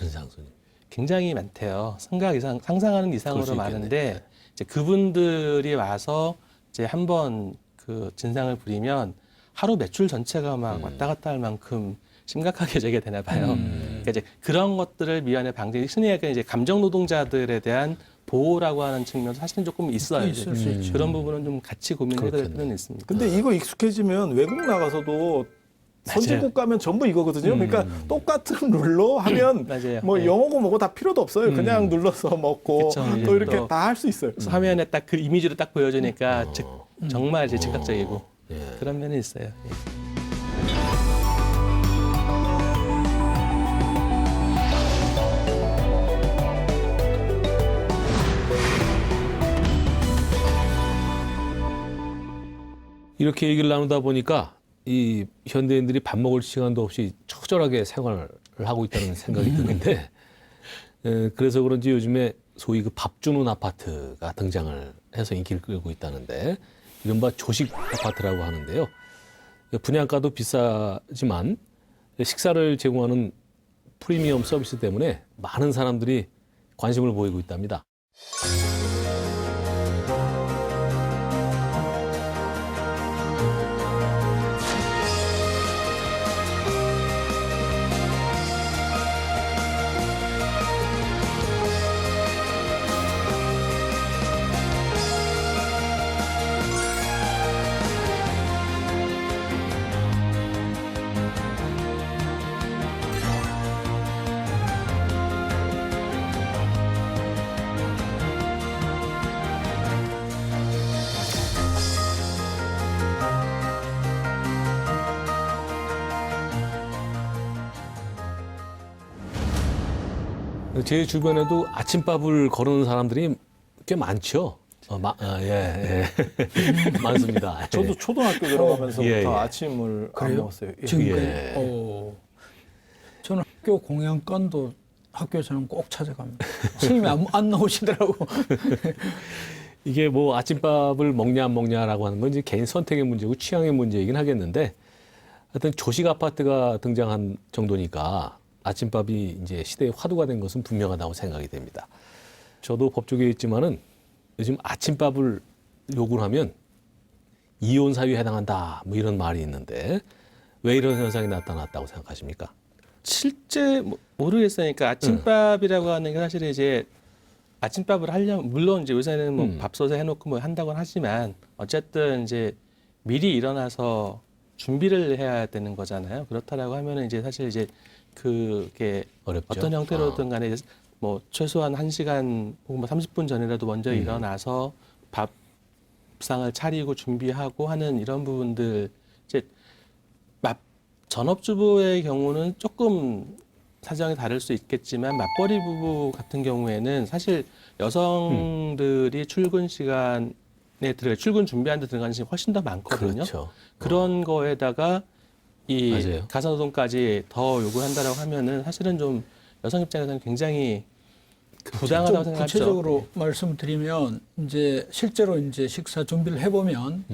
굉장히 많대요. 상상하는 이상으로 많은데 이제 그분들이 와서 이제 한번 그 진상을 부리면 하루 매출 전체가 막 왔다 갔다 할 만큼 심각하게 되게 되나 봐요. 그러니까 이제 그런 것들을 미연에 방지, 흔히 얘기하는 이제 감정 노동자들에 대한 보호라고 하는 측면도 사실은 조금 있어요. 있을 수 있죠. 그런 부분은 좀 같이 고민해야 될 필요는 있습니다. 근데 이거 익숙해지면 외국 나가서도 선진국 가면 전부 이거거든요. 그러니까 똑같은 룰로 하면 맞아요. 뭐 네. 영어고 뭐고 다 필요도 없어요. 그냥 눌러서 먹고 그쵸. 또 이렇게 또 다 할 수 있어요. 그래서 화면에 딱 그 이미지로 딱 보여주니까 정말 이제 즉각적이고 그런 면이 있어요. 예. 이렇게 얘기를 나누다 보니까 이 현대인들이 밥 먹을 시간도 없이 처절하게 생활을 하고 있다는 생각이 드는데 그래서 그런지 요즘에 소위 그 밥 주는 아파트가 등장을 해서 인기를 끌고 있다는데 이른바 조식 아파트라고 하는데요. 분양가도 비싸지만 식사를 제공하는 프리미엄 서비스 때문에 많은 사람들이 관심을 보이고 있답니다. 제 주변에도 아침밥을 거르는 사람들이 꽤 많죠. 많습니다. 저도 초등학교 들어가면서부터 예, 예. 아침을 안 먹었어요. 예. 지금 예. 저는 학교 공양권도 학교에 저는 꼭 찾아갑니다. 스님이 안 나오시더라고. 이게 뭐 아침밥을 먹냐 안 먹냐라고 하는 건 이제 개인 선택의 문제고 취향의 문제이긴 하겠는데 하여튼 조식 아파트가 등장한 정도니까 아침밥이 이제 시대의 화두가 된 것은 분명하다고 생각이 됩니다. 저도 법조계에 있지만은 요즘 아침밥을 요구를 하면 이혼 사유에 해당한다 뭐 이런 말이 있는데 왜 이런 현상이 나타났다고 생각하십니까? 실제 모르겠으니까 아침밥이라고 하는 게 사실 이제 아침밥을 하려면 물론 이제 요새는 뭐 밥솥에 해놓고 뭐 한다고는 하지만 어쨌든 이제 미리 일어나서 준비를 해야 되는 거잖아요. 그렇다라고 하면은 이제 사실 이제 그게 어렵죠. 어떤 형태로든 간에 뭐 최소한 1시간 혹은 뭐 30분 전이라도 먼저 일어나서 밥상을 차리고 준비하고 하는 이런 부분들 이제 전업주부의 경우는 조금 사정이 다를 수 있겠지만 맞벌이 부부 같은 경우에는 사실 여성들이 출근 시간에 출근 준비하는 데 들어가는 시간이 훨씬 더 많거든요. 그렇죠. 그런 거에다가 이 맞아요. 가사노동까지 더 요구한다라고 하면은 사실은 좀 여성 입장에서는 굉장히 부당하다고 좀 생각하죠. 구체적으로 말씀드리면 이제 실제로 이제 식사 준비를 해보면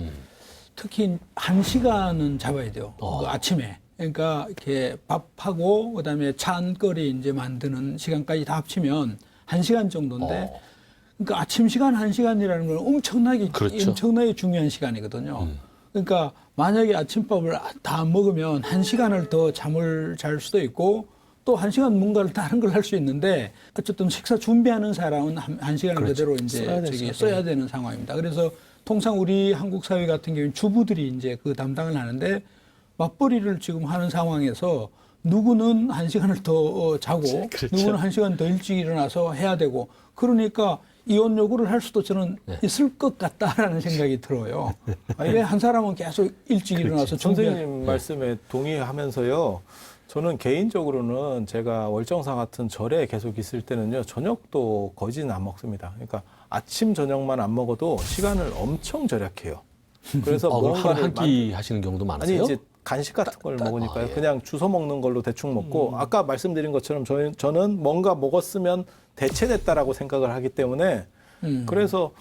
특히 1시간은 잡아야 돼요. 그 아침에. 그러니까 이렇게 밥하고 그다음에 찬거리 이제 만드는 시간까지 다 합치면 1시간 정도인데 그러니까 아침 시간 1시간이라는 건 엄청나게 그렇죠. 엄청나게 중요한 시간이거든요. 그러니까 만약에 아침밥을 다 안 먹으면 1시간을 더 잠을 잘 수도 있고 또 1시간 뭔가를 다른 걸 할 수 있는데 어쨌든 식사 준비하는 사람은 1시간을 그렇죠. 그대로 이제 써야 되죠. 써야 되는 상황입니다. 그래서 통상 우리 한국 사회 같은 경우는 주부들이 이제 그 담당을 하는데 맞벌이를 지금 하는 상황에서 누구는 1시간을 더 자고 그렇죠. 누구는 1시간 더 일찍 일어나서 해야 되고 그러니까 이혼 요구를 할 수도 저는 있을 것 같다라는 생각이 들어요. 왜 한 사람은 계속 일찍 일어나서 선생님 말씀에 동의하면서요. 저는 개인적으로는 제가 월정사 같은 절에 계속 있을 때는요. 저녁도 거진 안 먹습니다. 그러니까 아침 저녁만 안 먹어도 시간을 엄청 절약해요. 그래서 그럼 하루 뭔가를 한 끼 하시는 경우도 많으세요? 아니 이제 간식 같은 걸 먹으니까요. 예. 그냥 주워 먹는 걸로 대충 먹고 아까 말씀드린 것처럼 저는 뭔가 먹었으면 대체됐다라고 생각을 하기 때문에 그래서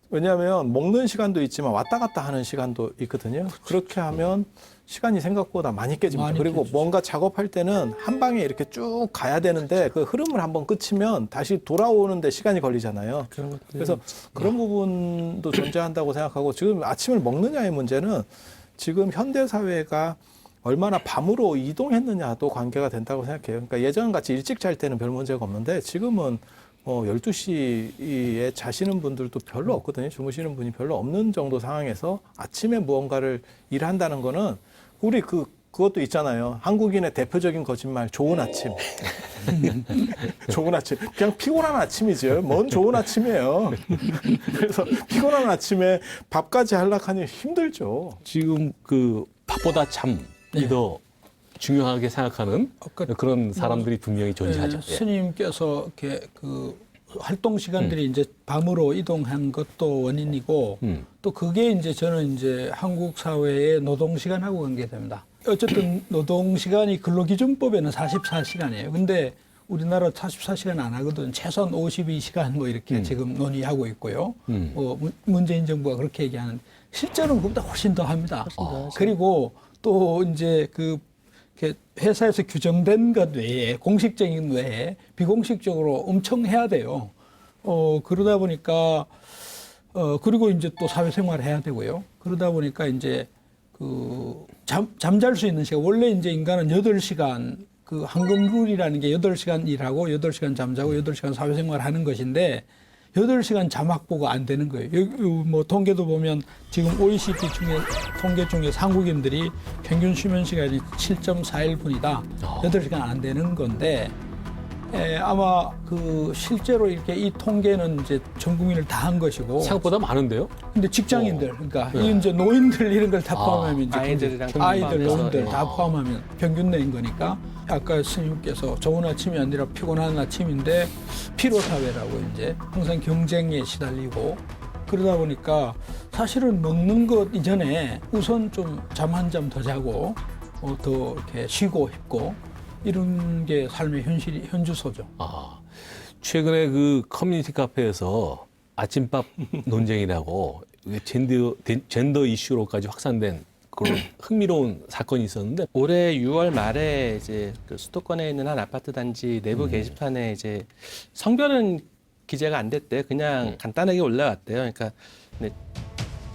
왜냐하면 먹는 시간도 있지만 왔다 갔다 하는 시간도 있거든요. 그렇게 하면 시간이 생각보다 많이 깨집니다. 많이 그리고 깨지죠. 뭔가 작업할 때는 한 방에 이렇게 쭉 가야 되는데 그 흐름을 한번 끊치면 다시 돌아오는데 시간이 걸리잖아요. 그런 것들. 그래서 그런 부분도 존재한다고 생각하고 지금 아침을 먹느냐의 문제는 지금 현대 사회가 얼마나 밤으로 이동했느냐도 관계가 된다고 생각해요. 그러니까 예전 같이 일찍 잘 때는 별 문제가 없는데 지금은 12시에 자시는 분들도 별로 없거든요. 주무시는 분이 별로 없는 정도 상황에서 아침에 무언가를 일한다는 거는 우리 그것도 있잖아요. 한국인의 대표적인 거짓말, 좋은 아침. 좋은 아침. 그냥 피곤한 아침이죠. 뭔 좋은 아침이에요. 그래서 피곤한 아침에 밥까지 하려고 하니 힘들죠. 지금 그 밥보다 잠이 더 중요하게 생각하는 아까 그런 사람들이 분명히 존재하죠. 예. 스님께서 이렇게 그 활동 시간들이 이제 밤으로 이동한 것도 원인이고 또 그게 이제 저는 이제 한국 사회의 노동 시간하고 관계됩니다. 어쨌든 노동 시간이 근로기준법에는 44시간이에요. 근데 우리나라 44시간 안 하거든. 최소한 52시간 뭐 이렇게 지금 논의하고 있고요. 문재인 정부가 그렇게 얘기하는. 실제로는 그보다 훨씬 더 합니다. 그리고 또 이제 그 회사에서 규정된 것 외에 공식적인 외에 비공식적으로 엄청 해야 돼요. 그러다 보니까 그리고 이제 또 사회생활을 해야 되고요. 그러다 보니까 이제 그 잠잘 수 있는 시간 원래 이제 인간은 8시간 그 황금룰이라는 게 8시간 일하고 8시간 잠자고 8시간 사회생활을 하는 것인데 8시간 잠 확보가 안 되는 거예요. 여기 뭐 통계도 보면 지금 OECD 중에 통계 중에 한국인들이 평균 수면 시간이 7.41분이다. 8시간 안 되는 건데 아마 그 실제로 이렇게 이 통계는 이제 전 국민을 다 한 것이고 생각보다 많은데요? 근데 직장인들 그러니까 이제 노인들 이런 걸 다 포함하면 이제 아이들이랑 아이들 포함해서, 노인들 예. 다 포함하면 평균 내인 거니까 아까 스님께서 좋은 아침이 아니라 피곤한 아침인데 피로 사회라고 이제 항상 경쟁에 시달리고 그러다 보니까 사실은 먹는 것 이전에 우선 좀 잠 한 잠 더 자고 더 이렇게 쉬고 싶고 이런 게 삶의 현주소죠. 아, 최근에 그 커뮤니티 카페에서 아침밥 논쟁이라고 젠더 이슈로까지 확산된 그런 흥미로운 사건이 있었는데 올해 6월 말에 이제 그 수도권에 있는 한 아파트 단지 내부 게시판에 이제 성별은 기재가 안 됐대요. 그냥 간단하게 올라왔대요. 그러니까 근데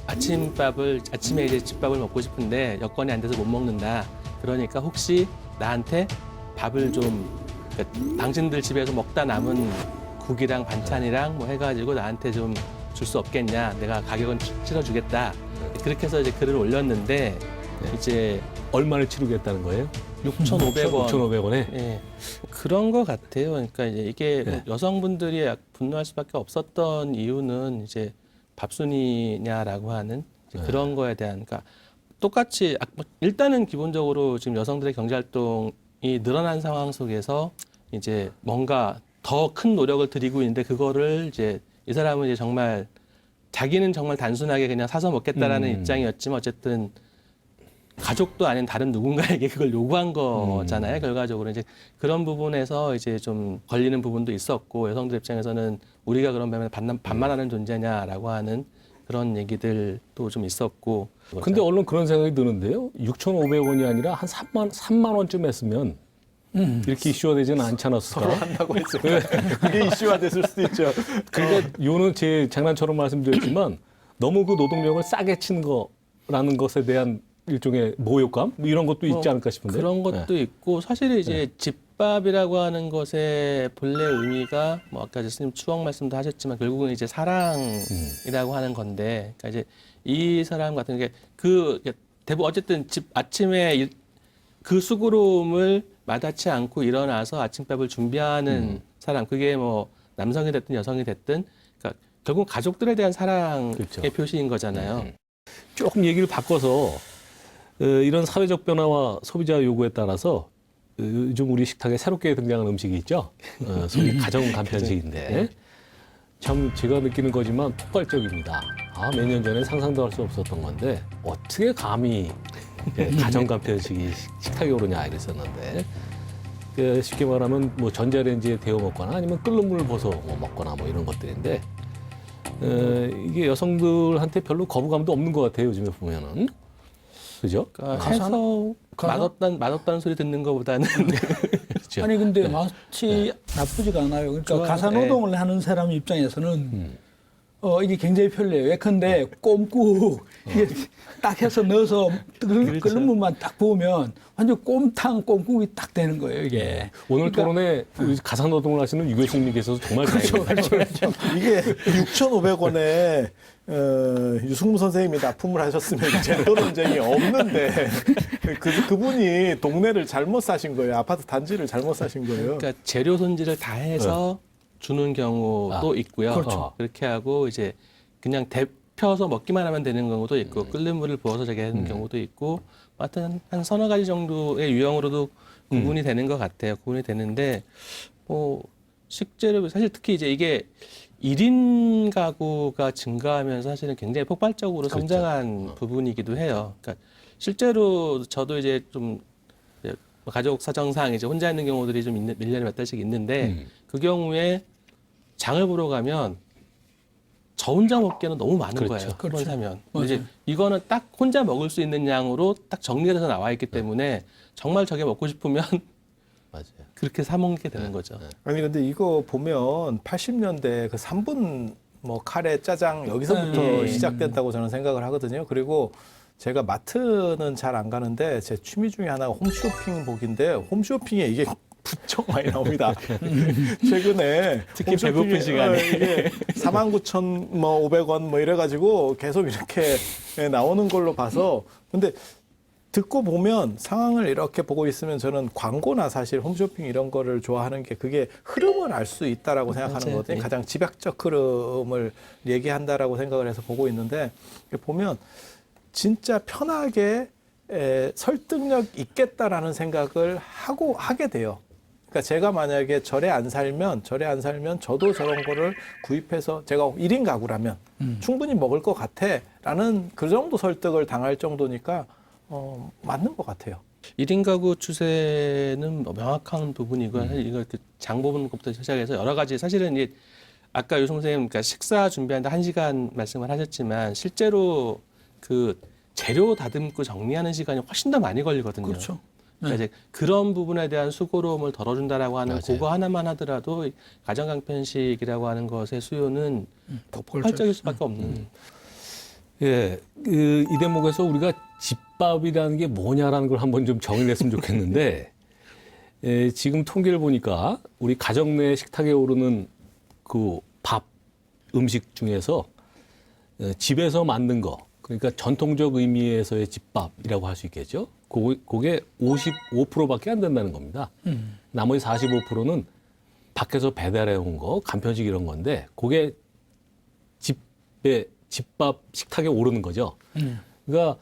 아침에 이제 집밥을 먹고 싶은데 여건이 안 돼서 못 먹는다. 그러니까 혹시 나한테 밥을 좀 그러니까 당신들 집에서 먹다 남은 국이랑 반찬이랑 뭐 해가지고 나한테 좀 줄 수 없겠냐. 내가 가격은 치러주겠다. 그렇게 해서 이제 글을 올렸는데 이제 얼마를 치르겠다는 거예요? 6,500원. 6,500원에? 예. 그런 것 같아요. 그러니까 이제 이게 네. 여성분들이 분노할 수밖에 없었던 이유는 이제 밥순이냐라고 하는 이제 그런 거에 대한 그러니까 똑같이 일단은 기본적으로 지금 여성들의 경제 활동이 늘어난 상황 속에서 이제 뭔가 더 큰 노력을 들이고 있는데 그거를 이제 이 사람은 이제 정말 자기는 정말 단순하게 그냥 사서 먹겠다라는 입장이었지만 어쨌든 가족도 아닌 다른 누군가에게 그걸 요구한 거잖아요. 결과적으로 이제 그런 부분에서 이제 좀 걸리는 부분도 있었고 여성들 입장에서는 우리가 그런 반만하는 존재냐라고 하는 그런 얘기들도 좀 있었고. 근데 얼른 그런 생각이 드는데요. 6,500원이 아니라 한 3만 원쯤 했으면 이렇게 이슈가 되지는 않지 않았을까? 서로 한다고 했어요. 그게 이슈가 됐을 수도 있죠. 그러니까 요는 제 장난처럼 말씀드렸지만 너무 그 노동력을 싸게 친 거라는 것에 대한 일종의 모욕감 뭐 이런 것도 있지 않을까 싶은데 그런 것도 있고 사실 이제 집밥이라고 하는 것의 본래 의미가 뭐 아까 교수님 추억 말씀도 하셨지만 결국은 이제 사랑이라고 하는 건데 그러니까 이제 이 사람 같은 게 그 대부분 어쨌든 아침에 그 수고로움을 마다치 않고 일어나서 아침밥을 준비하는 사람 그게 뭐 남성이 됐든 여성이 됐든 그러니까 결국 가족들에 대한 사랑의 그렇죠. 표시인 거잖아요. 조금 얘기를 바꿔서 이런 사회적 변화와 소비자 요구에 따라서 요즘 우리 식탁에 새롭게 등장한 음식이 있죠. 소위 가정 간편식인데 참 제가 느끼는 거지만 폭발적입니다. 몇 년 전에 상상도 할 수 없었던 건데 어떻게 감히 가정 간편식이 식탁에 오르냐 이랬었는데 쉽게 말하면 뭐 전자레인지에 데워 먹거나 아니면 끓는 물을 부어서 뭐 먹거나 뭐 이런 것들인데 이게 여성들한테 별로 거부감도 없는 것 같아요 요즘에 보면은 그죠? 그러니까 해서 맛없다는 소리 듣는 것보다는 그렇죠. 아니 근데 마치 나쁘지가 않아요. 그러니까 좋아요. 가사노동을 하는 사람 입장에서는 이게 굉장히 편리해요. 예컨대 꼼국 이게 딱 해서 넣어서 끓는 물만 딱 부으면 완전 꼼탕 꼼국이 딱 되는 거예요 이게. 오늘 토론에 가사 노동을 하시는 유 교수님께서도 정말 다행이네요. 이게 6,500원에 유승무 선생님이 납품을 하셨으면 젠더 논쟁이 없는데 그분이 동네를 잘못 사신 거예요. 아파트 단지를 잘못 사신 거예요. 그러니까 재료 손질을 다 해서 주는 경우도 있고요. 그렇죠. 그렇게 하고 이제 그냥 데펴서 먹기만 하면 되는 경우도 있고 끓는 물을 부어서 저기 하는 경우도 있고 하여튼 한 서너 가지 정도의 유형으로도 구분이 되는 것 같아요. 구분이 되는데 뭐 식재료 사실 특히 이제 이게 1인 가구가 증가하면서 사실은 굉장히 폭발적으로 그렇죠. 성장한 부분이기도 해요. 그러니까 실제로 저도 이제 좀 가족 사정상 이제 혼자 있는 경우들이 좀 1년에 몇 달씩 있는데 그 경우에 장을 보러 가면 저 혼자 먹기에는 너무 많은 그렇죠. 거예요. 한 번 사면. 맞아요. 이제 이거는 딱 혼자 먹을 수 있는 양으로 딱 정리돼서 나와 있기 때문에 정말 저게 먹고 싶으면 맞아요. 그렇게 사 먹게 되는 거죠. 아니 근데 이거 보면 80년대 그 3분 뭐 카레 짜장 여기서부터 시작된다고 저는 생각을 하거든요. 그리고 제가 마트는 잘 안 가는데 제 취미 중에 하나가 홈쇼핑 보기인데 홈쇼핑에 이게 부쩍 많이 나옵니다. 최근에 특히 배고픈 시간에 이게 49,500원 뭐 이래가지고 계속 이렇게 나오는 걸로 봐서 근데 듣고 보면 상황을 이렇게 보고 있으면 저는 광고나 사실 홈쇼핑 이런 거를 좋아하는 게 그게 흐름을 알 수 있다라고 생각하는 맞아요. 거거든요. 네. 가장 집약적 흐름을 얘기한다라고 생각을 해서 보고 있는데 보면 진짜 편하게 설득력 있겠다라는 생각을 하게 돼요. 그러니까 제가 만약에 절에 안 살면 저도 저런 거를 구입해서 제가 1인 가구라면 충분히 먹을 것 같아라는 그 정도 설득을 당할 정도니까 맞는 것 같아요. 1인 가구 추세는 뭐 명확한 부분이고 이거 장 보는 것부터 시작해서 여러 가지 사실은 이제 아까 유 선생님 그러니까 식사 준비하는데 1시간 말씀을 하셨지만 실제로 그 재료 다듬고 정리하는 시간이 훨씬 더 많이 걸리거든요. 그렇죠. 그러니까 이제 그런 부분에 대한 수고로움을 덜어준다라고 하는 맞아요. 그거 하나만 하더라도 가정 간편식이라고 하는 것의 수요는 폭발적일 수밖에 없는. 예, 이 대목에서 우리가 집밥이라는 게 뭐냐라는 걸 한번 좀 정의를 했으면 좋겠는데, 예, 지금 통계를 보니까 우리 가정 내 식탁에 오르는 그 밥, 음식 중에서 집에서 만든 거, 그러니까 전통적 의미에서의 집밥이라고 할 수 있겠죠. 그게 55%밖에 안 된다는 겁니다. 나머지 45%는 밖에서 배달해 온 거, 간편식 이런 건데, 그게 집밥 식탁에 오르는 거죠. 그러니까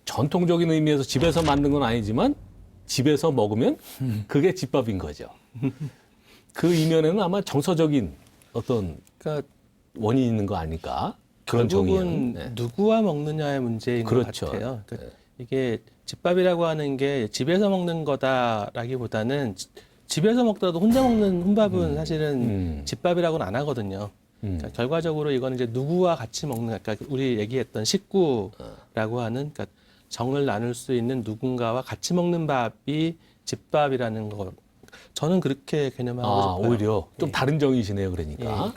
전통적인 의미에서 집에서 만든 건 아니지만 집에서 먹으면 그게 집밥인 거죠. 그 이면에는 아마 정서적인 어떤 그러니까 원인이 있는 거 아닐까? 그런 결국은 정의는. 네. 누구와 먹느냐의 문제인 그렇죠. 것 같아요. 그러니까 이게 집밥이라고 하는 게 집에서 먹는 거다라기보다는 집에서 먹더라도 혼자 먹는 혼밥은 사실은 집밥이라고는 안 하거든요. 그러니까 결과적으로 이거는 이제 누구와 같이 먹는, 그러니까 우리 얘기했던 식구라고 하는, 그러니까 정을 나눌 수 있는 누군가와 같이 먹는 밥이 집밥이라는 거. 저는 그렇게 개념하고 싶어요. 오히려 좀 예. 다른 정의시네요, 그러니까.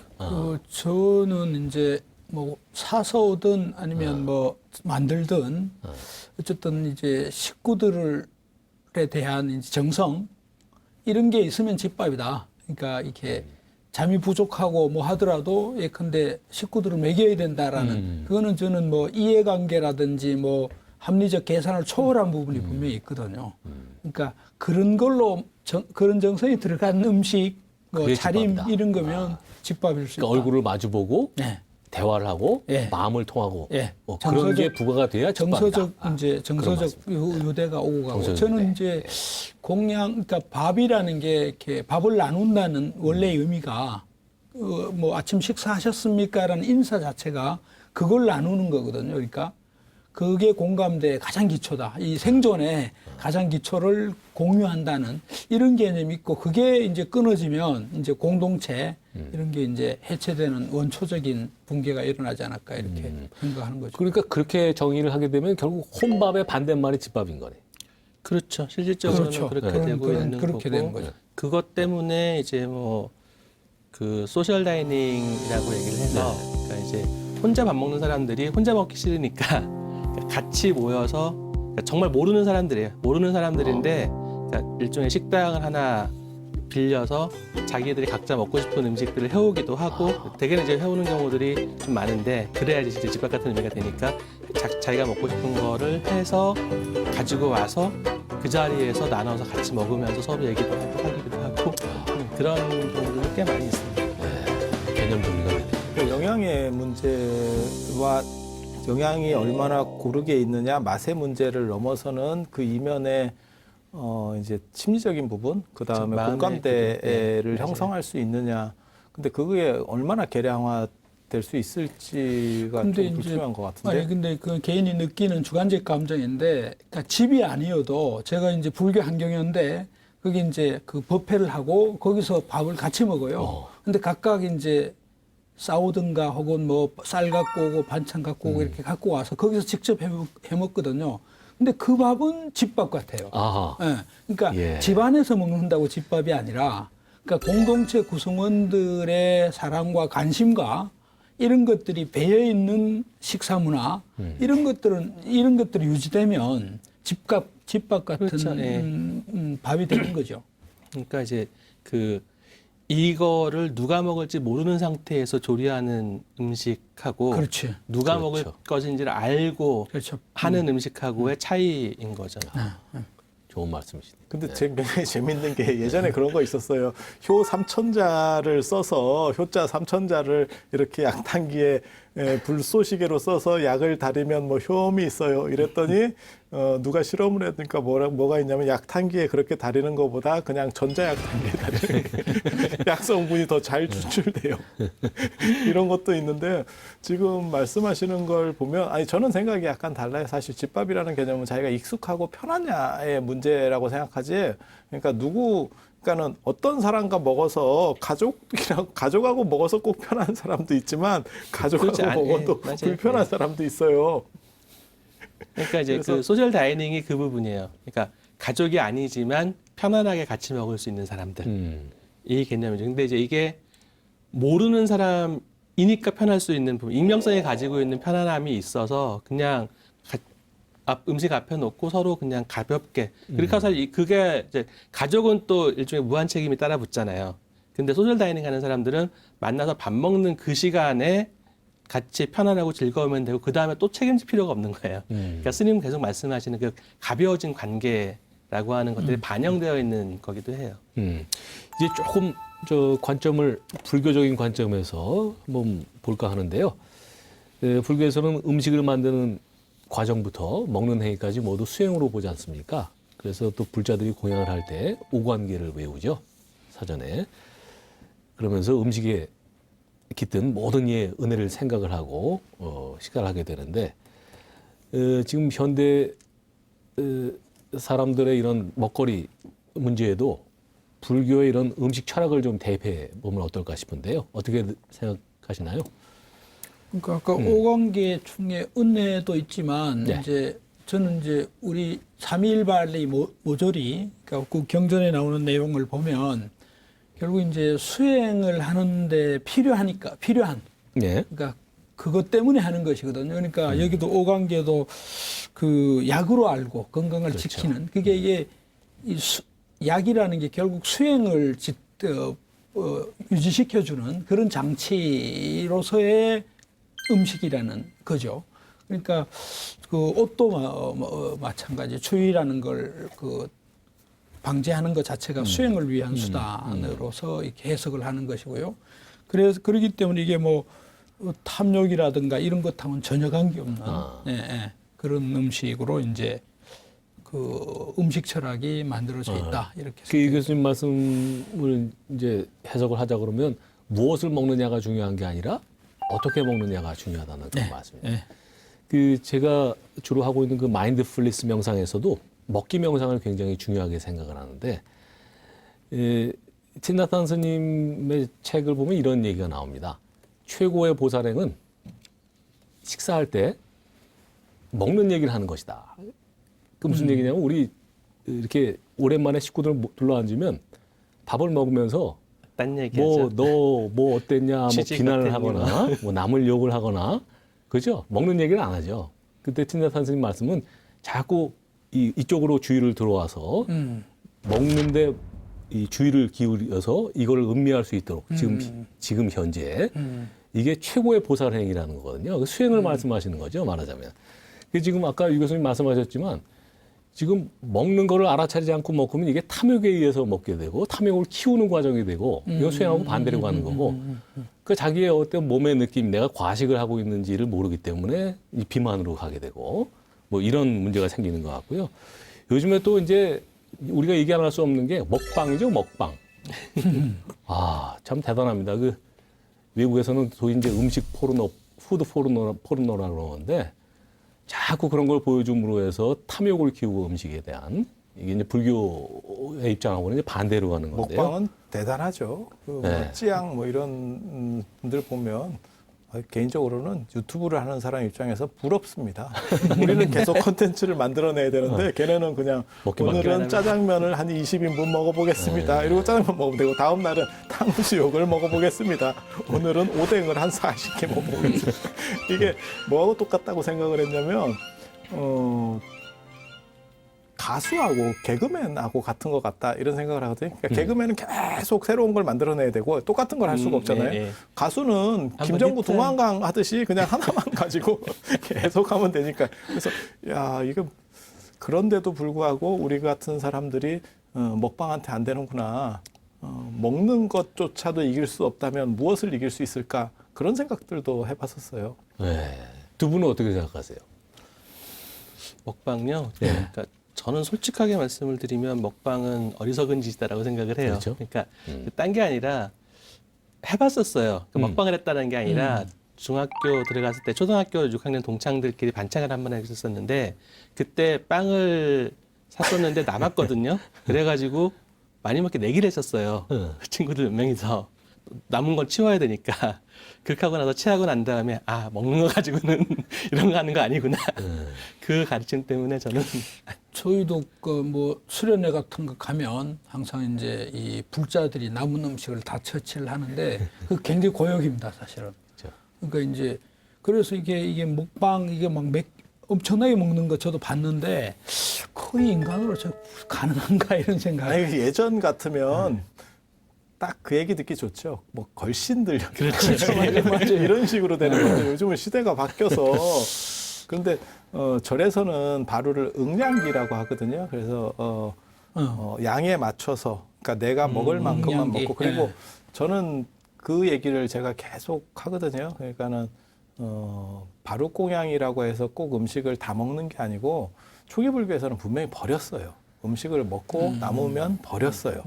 저는 이제 뭐 사서 오든 아니면 뭐 만들든 어쨌든 이제 식구들에 대한 이제 정성 이런 게 있으면 집밥이다. 그러니까 이렇게 잠이 부족하고 뭐 하더라도 예컨대 식구들을 먹여야 된다라는 그거는 저는 뭐 이해관계라든지 뭐 합리적 계산을 초월한 부분이 분명히 있거든요. 그러니까 그런 걸로 그런 정성이 들어간 음식, 뭐 그게 차림 집밥이다. 이런 거면 집밥일 수 있다. 그러니까 얼굴을 마주보고 네. 대화를 하고 예. 마음을 통하고 예. 그런 게 부과가 돼야 정서적 집밥이다. 이제 정서적 유대가 오고 가고 정서적 저는 유대. 이제 그러니까 밥이라는 게 이렇게 밥을 나눈다는 원래의 의미가 뭐 아침 식사하셨습니까라는 인사 자체가 그걸 나누는 거거든요. 그러니까 그게 공감대의 가장 기초다. 이 생존의 가장 기초를 공유한다는 이런 개념이 있고 그게 이제 끊어지면 이제 공동체 이런 게 이제 해체되는 원초적인 붕괴가 일어나지 않을까 이렇게 생각하는 거죠. 그러니까 그렇게 정의를 하게 되면 결국 혼밥의 반대말이 집밥인 거네. 그렇죠. 실질적으로는 그렇죠. 그렇게 그런- 되고 그런- 있는 그렇게 거고 되는 거죠. 그것 때문에 이제 뭐 그 소셜 다이닝이라고 얘기를 해서 그러니까 이제 혼자 밥 먹는 사람들이 혼자 먹기 싫으니까 같이 모여서 그러니까 정말 모르는 사람들이에요. 모르는 사람들인데 그러니까 일종의 식당을 하나 빌려서 자기들이 각자 먹고 싶은 음식들을 해오기도 하고 대개는 이제 해오는 경우들이 좀 많은데 그래야지 진짜 집밥 같은 의미가 되니까 자기가 먹고 싶은 거를 해서 가지고 와서 그 자리에서 나눠서 같이 먹으면서 서로 얘기도 하고 하기도 하고 그런 경우들이 꽤 많이 있습니다. 개념 정리가 되네. 그 영양의 문제와 영양이 얼마나 고르게 있느냐, 맛의 문제를 넘어서는 그 이면에 이제 심리적인 부분, 그 다음에 마음의 공감대를 그, 네, 형성할 수 있느냐. 근데 그게 얼마나 개량화될 수 있을지가 좀 근데 이제 불투명한 것 같은데. 아니 근데 그 개인이 느끼는 주관적 감정인데 그러니까 집이 아니어도 제가 이제 불교 환경인데 거기 이제 그 법회를 하고 거기서 밥을 같이 먹어요. 근데 각각 이제 싸우든가 혹은 뭐 쌀 갖고 오고 반찬 갖고 오고 이렇게 갖고 와서 거기서 직접 해 먹거든요. 근데 그 밥은 집밥 같아요. 아하. 예. 그러니까 예. 집안에서 먹는다고 집밥이 아니라 그러니까 공동체 구성원들의 사랑과 관심과 이런 것들이 배어 있는 식사 문화 이런 것들이 유지되면 집밥 같은 그렇죠. 예. 밥이 되는 거죠. 그러니까 이제 그 이거를 누가 먹을지 모르는 상태에서 조리하는 음식하고 그렇지. 누가 그렇죠. 먹을 것인지를 알고 그렇죠. 하는 음식하고의 차이인 거죠. 좋은 말씀이시네요. 근데 굉장히 재밌는 게 예전에 그런 거 있었어요. 효 3천자를 써서 효자 3천자를 이렇게 약탕기에 불쏘시개로 써서 약을 다리면 뭐 효험이 있어요. 이랬더니 누가 실험을 했으니까 뭐가 있냐면 약탕기에 그렇게 다리는 것보다 그냥 전자약탕기에 다리는 게 약성분이 더 잘 추출돼요. 이런 것도 있는데 지금 말씀하시는 걸 보면 아니 저는 생각이 약간 달라요. 사실 집밥이라는 개념은 자기가 익숙하고 편하냐의 문제라고 생각하지. 그러니까 그러니까는 어떤 사람과 먹어서 가족하고 먹어서 꼭 편한 사람도 있지만 가족하고 그렇지, 먹어도 맞아요. 불편한 사람도 있어요. 그러니까 이제 그래서- 그 소셜 다이닝이 그 부분이에요. 그러니까 가족이 아니지만 편안하게 같이 먹을 수 있는 사람들. 이 개념이죠. 근데 이제 이게 모르는 사람이니까 편할 수 있는 부분, 익명성이 가지고 있는 편안함이 있어서 그냥 음식 앞에 놓고 서로 그냥 가볍게. 그러니까 사실 그게 이제 가족은 또 일종의 무한 책임이 따라 붙잖아요. 근데 소셜 다이닝 하는 사람들은 만나서 밥 먹는 그 시간에 같이 편안하고 즐거우면 되고 그 다음에 또 책임질 필요가 없는 거예요. 그러니까 스님 계속 말씀하시는 그 가벼워진 관계라고 하는 것들이 반영되어 있는 거기도 해요. 이제 조금 저 관점을 불교적인 관점에서 한번 볼까 하는데요. 불교에서는 음식을 만드는 과정부터 먹는 행위까지 모두 수행으로 보지 않습니까? 그래서 또 불자들이 공양을 할 때 오관계를 외우죠. 사전에. 그러면서 음식에 깃든 모든 이의 은혜를 생각을 하고 식사를 하게 되는데 지금 현대 사람들의 이런 먹거리 문제에도 불교의 이런 음식 철학을 좀 대입해 보면 어떨까 싶은데요. 어떻게 생각하시나요? 그러니까 아까 오관계 중에 은혜도 있지만 네. 이제 저는 이제 우리 삼일발리 모조리 그러니까 그 경전에 나오는 내용을 보면 결국 이제 수행을 하는데 필요한 네. 그러니까 그것 때문에 하는 것이거든요. 그러니까 여기도 오관계도 그 약으로 알고 건강을 그렇죠. 지키는 그게 이게 약이라는 게 결국 수행을 유지시켜주는 그런 장치로서의 음식이라는 거죠. 그러니까 그 옷도 마찬가지. 추위라는 걸 그 방지하는 것 자체가 수행을 위한 수단으로서 이렇게 해석을 하는 것이고요. 그래서 그렇기 때문에 이게 뭐 탐욕이라든가 이런 것하고는 전혀 관계없는 그런 음식으로 이제 그 음식 철학이 만들어져 있다 이렇게. 그 교수님 말씀을 이제 해석을 하자 그러면 무엇을 먹느냐가 중요한 게 아니라 어떻게 먹느냐가 중요하다는 그런 말씀입니다. 그 제가 주로 하고 있는 그 마인드풀니스 명상에서도 먹기 명상을 굉장히 중요하게 생각을 하는데 틴나탄 스님의 책을 보면 이런 얘기가 나옵니다. 최고의 보살행은 식사할 때 먹는 얘기를 하는 것이다. 그 무슨 얘기냐면 우리 이렇게 오랜만에 식구들 둘러앉으면 밥을 먹으면서 딴 얘기하죠. 너 뭐 어땠냐, 뭐 취직 비난을 어땠냐. 하거나 뭐 남을 욕을 하거나 그죠? 먹는 얘기는 안 하죠. 그때 틴나탄 스님 말씀은 자꾸 이쪽으로 주의를 들어와서 먹는데 이 주의를 기울여서 이걸 음미할 수 있도록 지금 현재 이게 최고의 보살행위라는 거거든요. 그 수행을 말씀하시는 거죠, 말하자면. 지금 아까 유 교수님 말씀하셨지만 지금 먹는 거를 알아차리지 않고 먹으면 이게 탐욕에 의해서 먹게 되고 탐욕을 키우는 과정이 되고 이건 수행하고 반대로 가는 거고 그 자기의 어떤 몸의 느낌, 내가 과식을 하고 있는지를 모르기 때문에 이 비만으로 가게 되고 뭐 이런 문제가 생기는 것 같고요. 요즘에 또 이제 우리가 얘기 안 할 수 없는 게 먹방이죠, 먹방. 아, 참 대단합니다. 그 외국에서는 소위 이제 음식 포르노, 푸드 포르노라고 그러는데 자꾸 그런 걸 보여줌으로 해서 탐욕을 키우고 음식에 대한 이게 이제 불교의 입장하고는 이제 반대로 가는 건데요. 먹방은 대단하죠. 그 네. 찌양 뭐 이런 분들 보면 개인적으로는 유튜브를 하는 사람 입장에서 부럽습니다. 우리는 계속 콘텐츠를 만들어내야 되는데 걔네는 그냥 먹기만 오늘은 하면. 짜장면을 한 20인분 먹어보겠습니다. 이러고 짜장면 먹으면 되고 다음 날은 탕수육을 먹어보겠습니다. 오늘은 오뎅을 한 40개 먹어보겠습니다. 이게 뭐하고 똑같다고 생각을 했냐면 가수하고 개그맨하고 같은 것 같다 이런 생각을 하거든요. 그러니까 개그맨은 계속 새로운 걸 만들어내야 되고 똑같은 걸 할 수가 없잖아요. 예, 예. 가수는 김정구 히트. 동안강 하듯이 그냥 하나만 가지고 계속 하면 되니까. 그래서 야 이거 그런데도 불구하고 우리 같은 사람들이 먹방한테 안 되는구나. 먹는 것조차도 이길 수 없다면 무엇을 이길 수 있을까? 그런 생각들도 해봤었어요. 네. 두 분은 어떻게 생각하세요? 먹방요. 네. 그러니까 저는 솔직하게 말씀을 드리면 먹방은 어리석은 짓이다라고 생각을 해요. 그렇죠. 그러니까 딴 게 아니라 해봤었어요. 그러니까 먹방을 했다는 게 아니라 중학교 들어갔을 때 초등학교 6학년 동창들끼리 반찬을 한 번 했었는데 그때 빵을 샀었는데 남았거든요. 그래가지고 많이 먹게 내기를 했었어요. 그 친구들 몇 명이서 남은 건 치워야 되니까 그렇게 하고 나서 체하고 난 다음에 아 먹는 거 가지고는 이런 거 하는 거 아니구나. 그 가르침 때문에 저는 저희도 그 뭐 수련회 같은 거 가면 항상 이제 이 불자들이 남은 음식을 다 처치를 하는데 그 굉장히 고역입니다, 사실은. 그렇죠. 그러니까 이제 그래서 이게 먹방 이게 막 엄청나게 먹는 거 저도 봤는데 거의 인간으로 저 가능한가 이런 생각. 아니, 예전 같으면 딱 그 얘기 듣기 좋죠. 뭐 걸신들 그렇죠. 맞아요. 이런 식으로 되는 건데 요즘은 시대가 바뀌어서 그런데 절에서는 바루를 응량기라고 하거든요. 그래서 양에 맞춰서 그러니까 내가 먹을 만큼만 응량기. 먹고 그리고 예. 저는 그 얘기를 제가 계속 하거든요. 그러니까는 바루공양이라고 해서 꼭 음식을 다 먹는 게 아니고 초기 불교에서는 분명히 버렸어요. 음식을 먹고 남으면 버렸어요.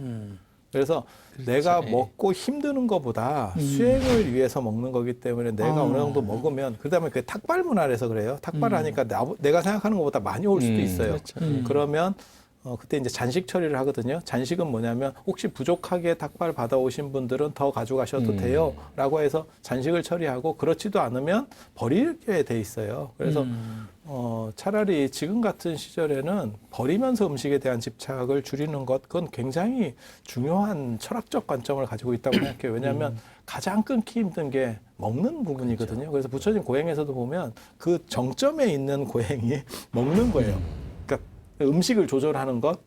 그래서 내가 예. 먹고 힘드는 것보다 수행을 위해서 먹는 거기 때문에 내가 어느 정도 먹으면 그다음에 그 탁발 문화라서 그래요. 탁발하니까 내가 생각하는 것보다 많이 올 수도 있어요. 그렇죠. 그러면 그때 이제 잔식 처리를 하거든요. 잔식은 뭐냐면 혹시 부족하게 닭발 받아오신 분들은 더 가져가셔도 돼요라고 해서 잔식을 처리하고 그렇지도 않으면 버리게 돼 있어요. 그래서 차라리 지금 같은 시절에는 버리면서 음식에 대한 집착을 줄이는 것 그건 굉장히 중요한 철학적 관점을 가지고 있다고 생각해요. 왜냐하면 가장 끊기 힘든 게 먹는 부분이거든요. 그래서 부처님 고행에서도 보면 그 정점에 있는 고행이 먹는 거예요. 그러니까 음식을 조절하는 것.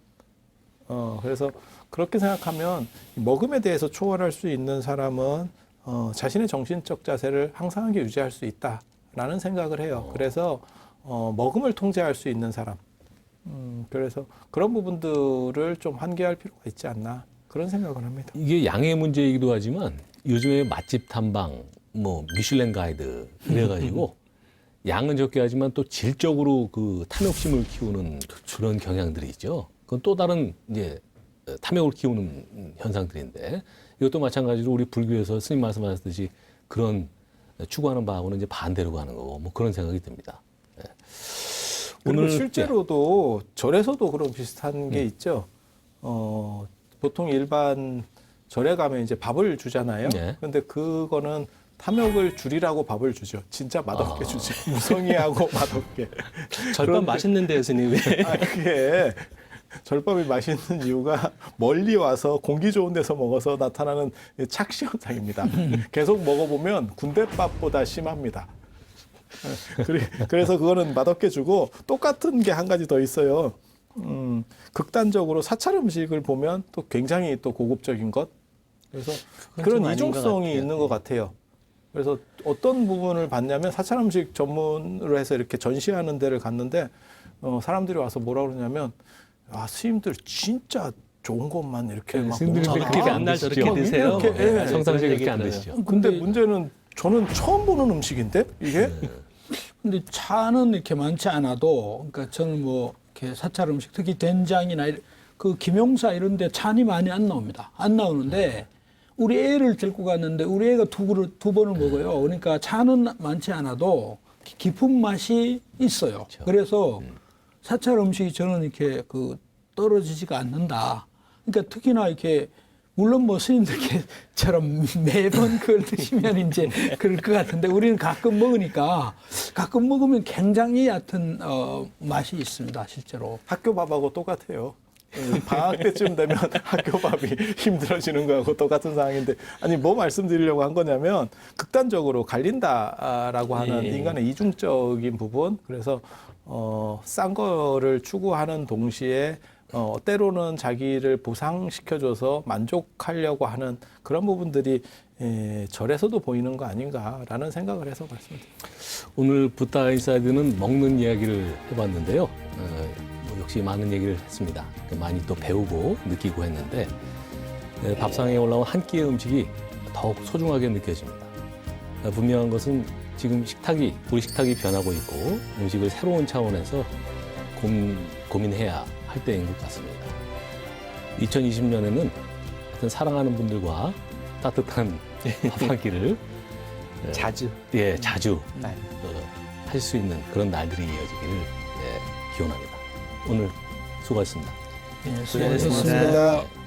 그래서 그렇게 생각하면 먹음에 대해서 초월할 수 있는 사람은 자신의 정신적 자세를 항상하게 유지할 수 있다라는 생각을 해요. 그래서 먹음을 통제할 수 있는 사람. 그래서 그런 부분들을 좀 환기할 필요가 있지 않나 그런 생각을 합니다. 이게 양의 문제이기도 하지만 요즘에 맛집 탐방, 뭐 미슐랭 가이드 이래가지고 양은 적게 하지만 또 질적으로 그 탐욕심을 키우는 그런 경향들이 있죠. 그건 또 다른 이제 탐욕을 키우는 현상들인데 이것도 마찬가지로 우리 불교에서 스님 말씀하셨듯이 그런 추구하는 바하고는 이제 반대로 가는 거고 뭐 그런 생각이 듭니다. 네. 그리고 실제로도 절에서도 그런 비슷한 게 있죠. 보통 일반 절에 가면 이제 밥을 주잖아요. 네. 근데 그거는 탐욕을 줄이라고 밥을 주죠. 진짜 맛없게 주지. 무성의하고 맛없게. 절밥 맛있는데요, 스님. 왜? 그게 절밥이 맛있는 이유가 멀리 와서 공기 좋은 데서 먹어서 나타나는 착시 현상입니다. 계속 먹어보면 군대밥보다 심합니다. 그래서 그거는 맛없게 주고 똑같은 게 한 가지 더 있어요. 극단적으로 사찰 음식을 보면 또 굉장히 또 고급적인 것. 그래서 그런 이중성이 있는 것 같아요. 그래서 어떤 부분을 봤냐면 사찰 음식 전문으로 해서 이렇게 전시하는 데를 갔는데 사람들이 와서 뭐라 그러냐면 아 스님들 진짜 좋은 것만 이렇게 막 스님들이 먹잖아. 그렇게 안 맨날 드시죠. 저렇게 드세요. 이렇게, 예. 네, 성상시 그런 그렇게 안 얘기 드시죠. 근데 문제는 저는 처음 보는 음식인데 이게 근데 차는 이렇게 많지 않아도, 그러니까 저는 뭐 이렇게 사찰 음식, 특히 된장이나 그 김용사 이런 데 찬이 많이 안 나옵니다. 안 나오는데 우리 애를 데리고 갔는데 우리 애가 두 번을 먹어요. 그러니까 차는 많지 않아도 깊은 맛이 있어요. 그래서 사찰 음식이 저는 이렇게 그 떨어지지가 않는다. 그러니까 특히나 이렇게 물론 뭐 스님들처럼 매번 그걸 드시면 이제 그럴 것 같은데 우리는 가끔 먹으니까 가끔 먹으면 굉장히 얕은 맛이 있습니다, 실제로. 학교 밥하고 똑같아요. 방학 때쯤 되면 학교 밥이 힘들어지는 거하고 똑같은 상황인데 아니 뭐 말씀드리려고 한 거냐면 극단적으로 갈린다라고 하는 인간의 이중적인 부분 그래서 싼 거를 추구하는 동시에 때로는 자기를 보상시켜줘서 만족하려고 하는 그런 부분들이 절에서도 보이는 거 아닌가라는 생각을 해서 말씀드립니다. 오늘 붓다 인사이드는 먹는 이야기를 해봤는데요. 뭐 역시 많은 얘기를 했습니다. 많이 또 배우고 느끼고 했는데 밥상에 올라온 한 끼의 음식이 더욱 소중하게 느껴집니다. 분명한 것은 지금 우리 식탁이 변하고 있고 음식을 새로운 차원에서 고민해야 할 때인 것 같습니다. 2020년에는 어떤 사랑하는 분들과 따뜻한 밥 한 끼를 자주. 자주 네. 하실 수 있는 그런 날들이 이어지기를 기원합니다. 오늘 수고하셨습니다. 네, 수고하셨습니다. 수고하셨습니다.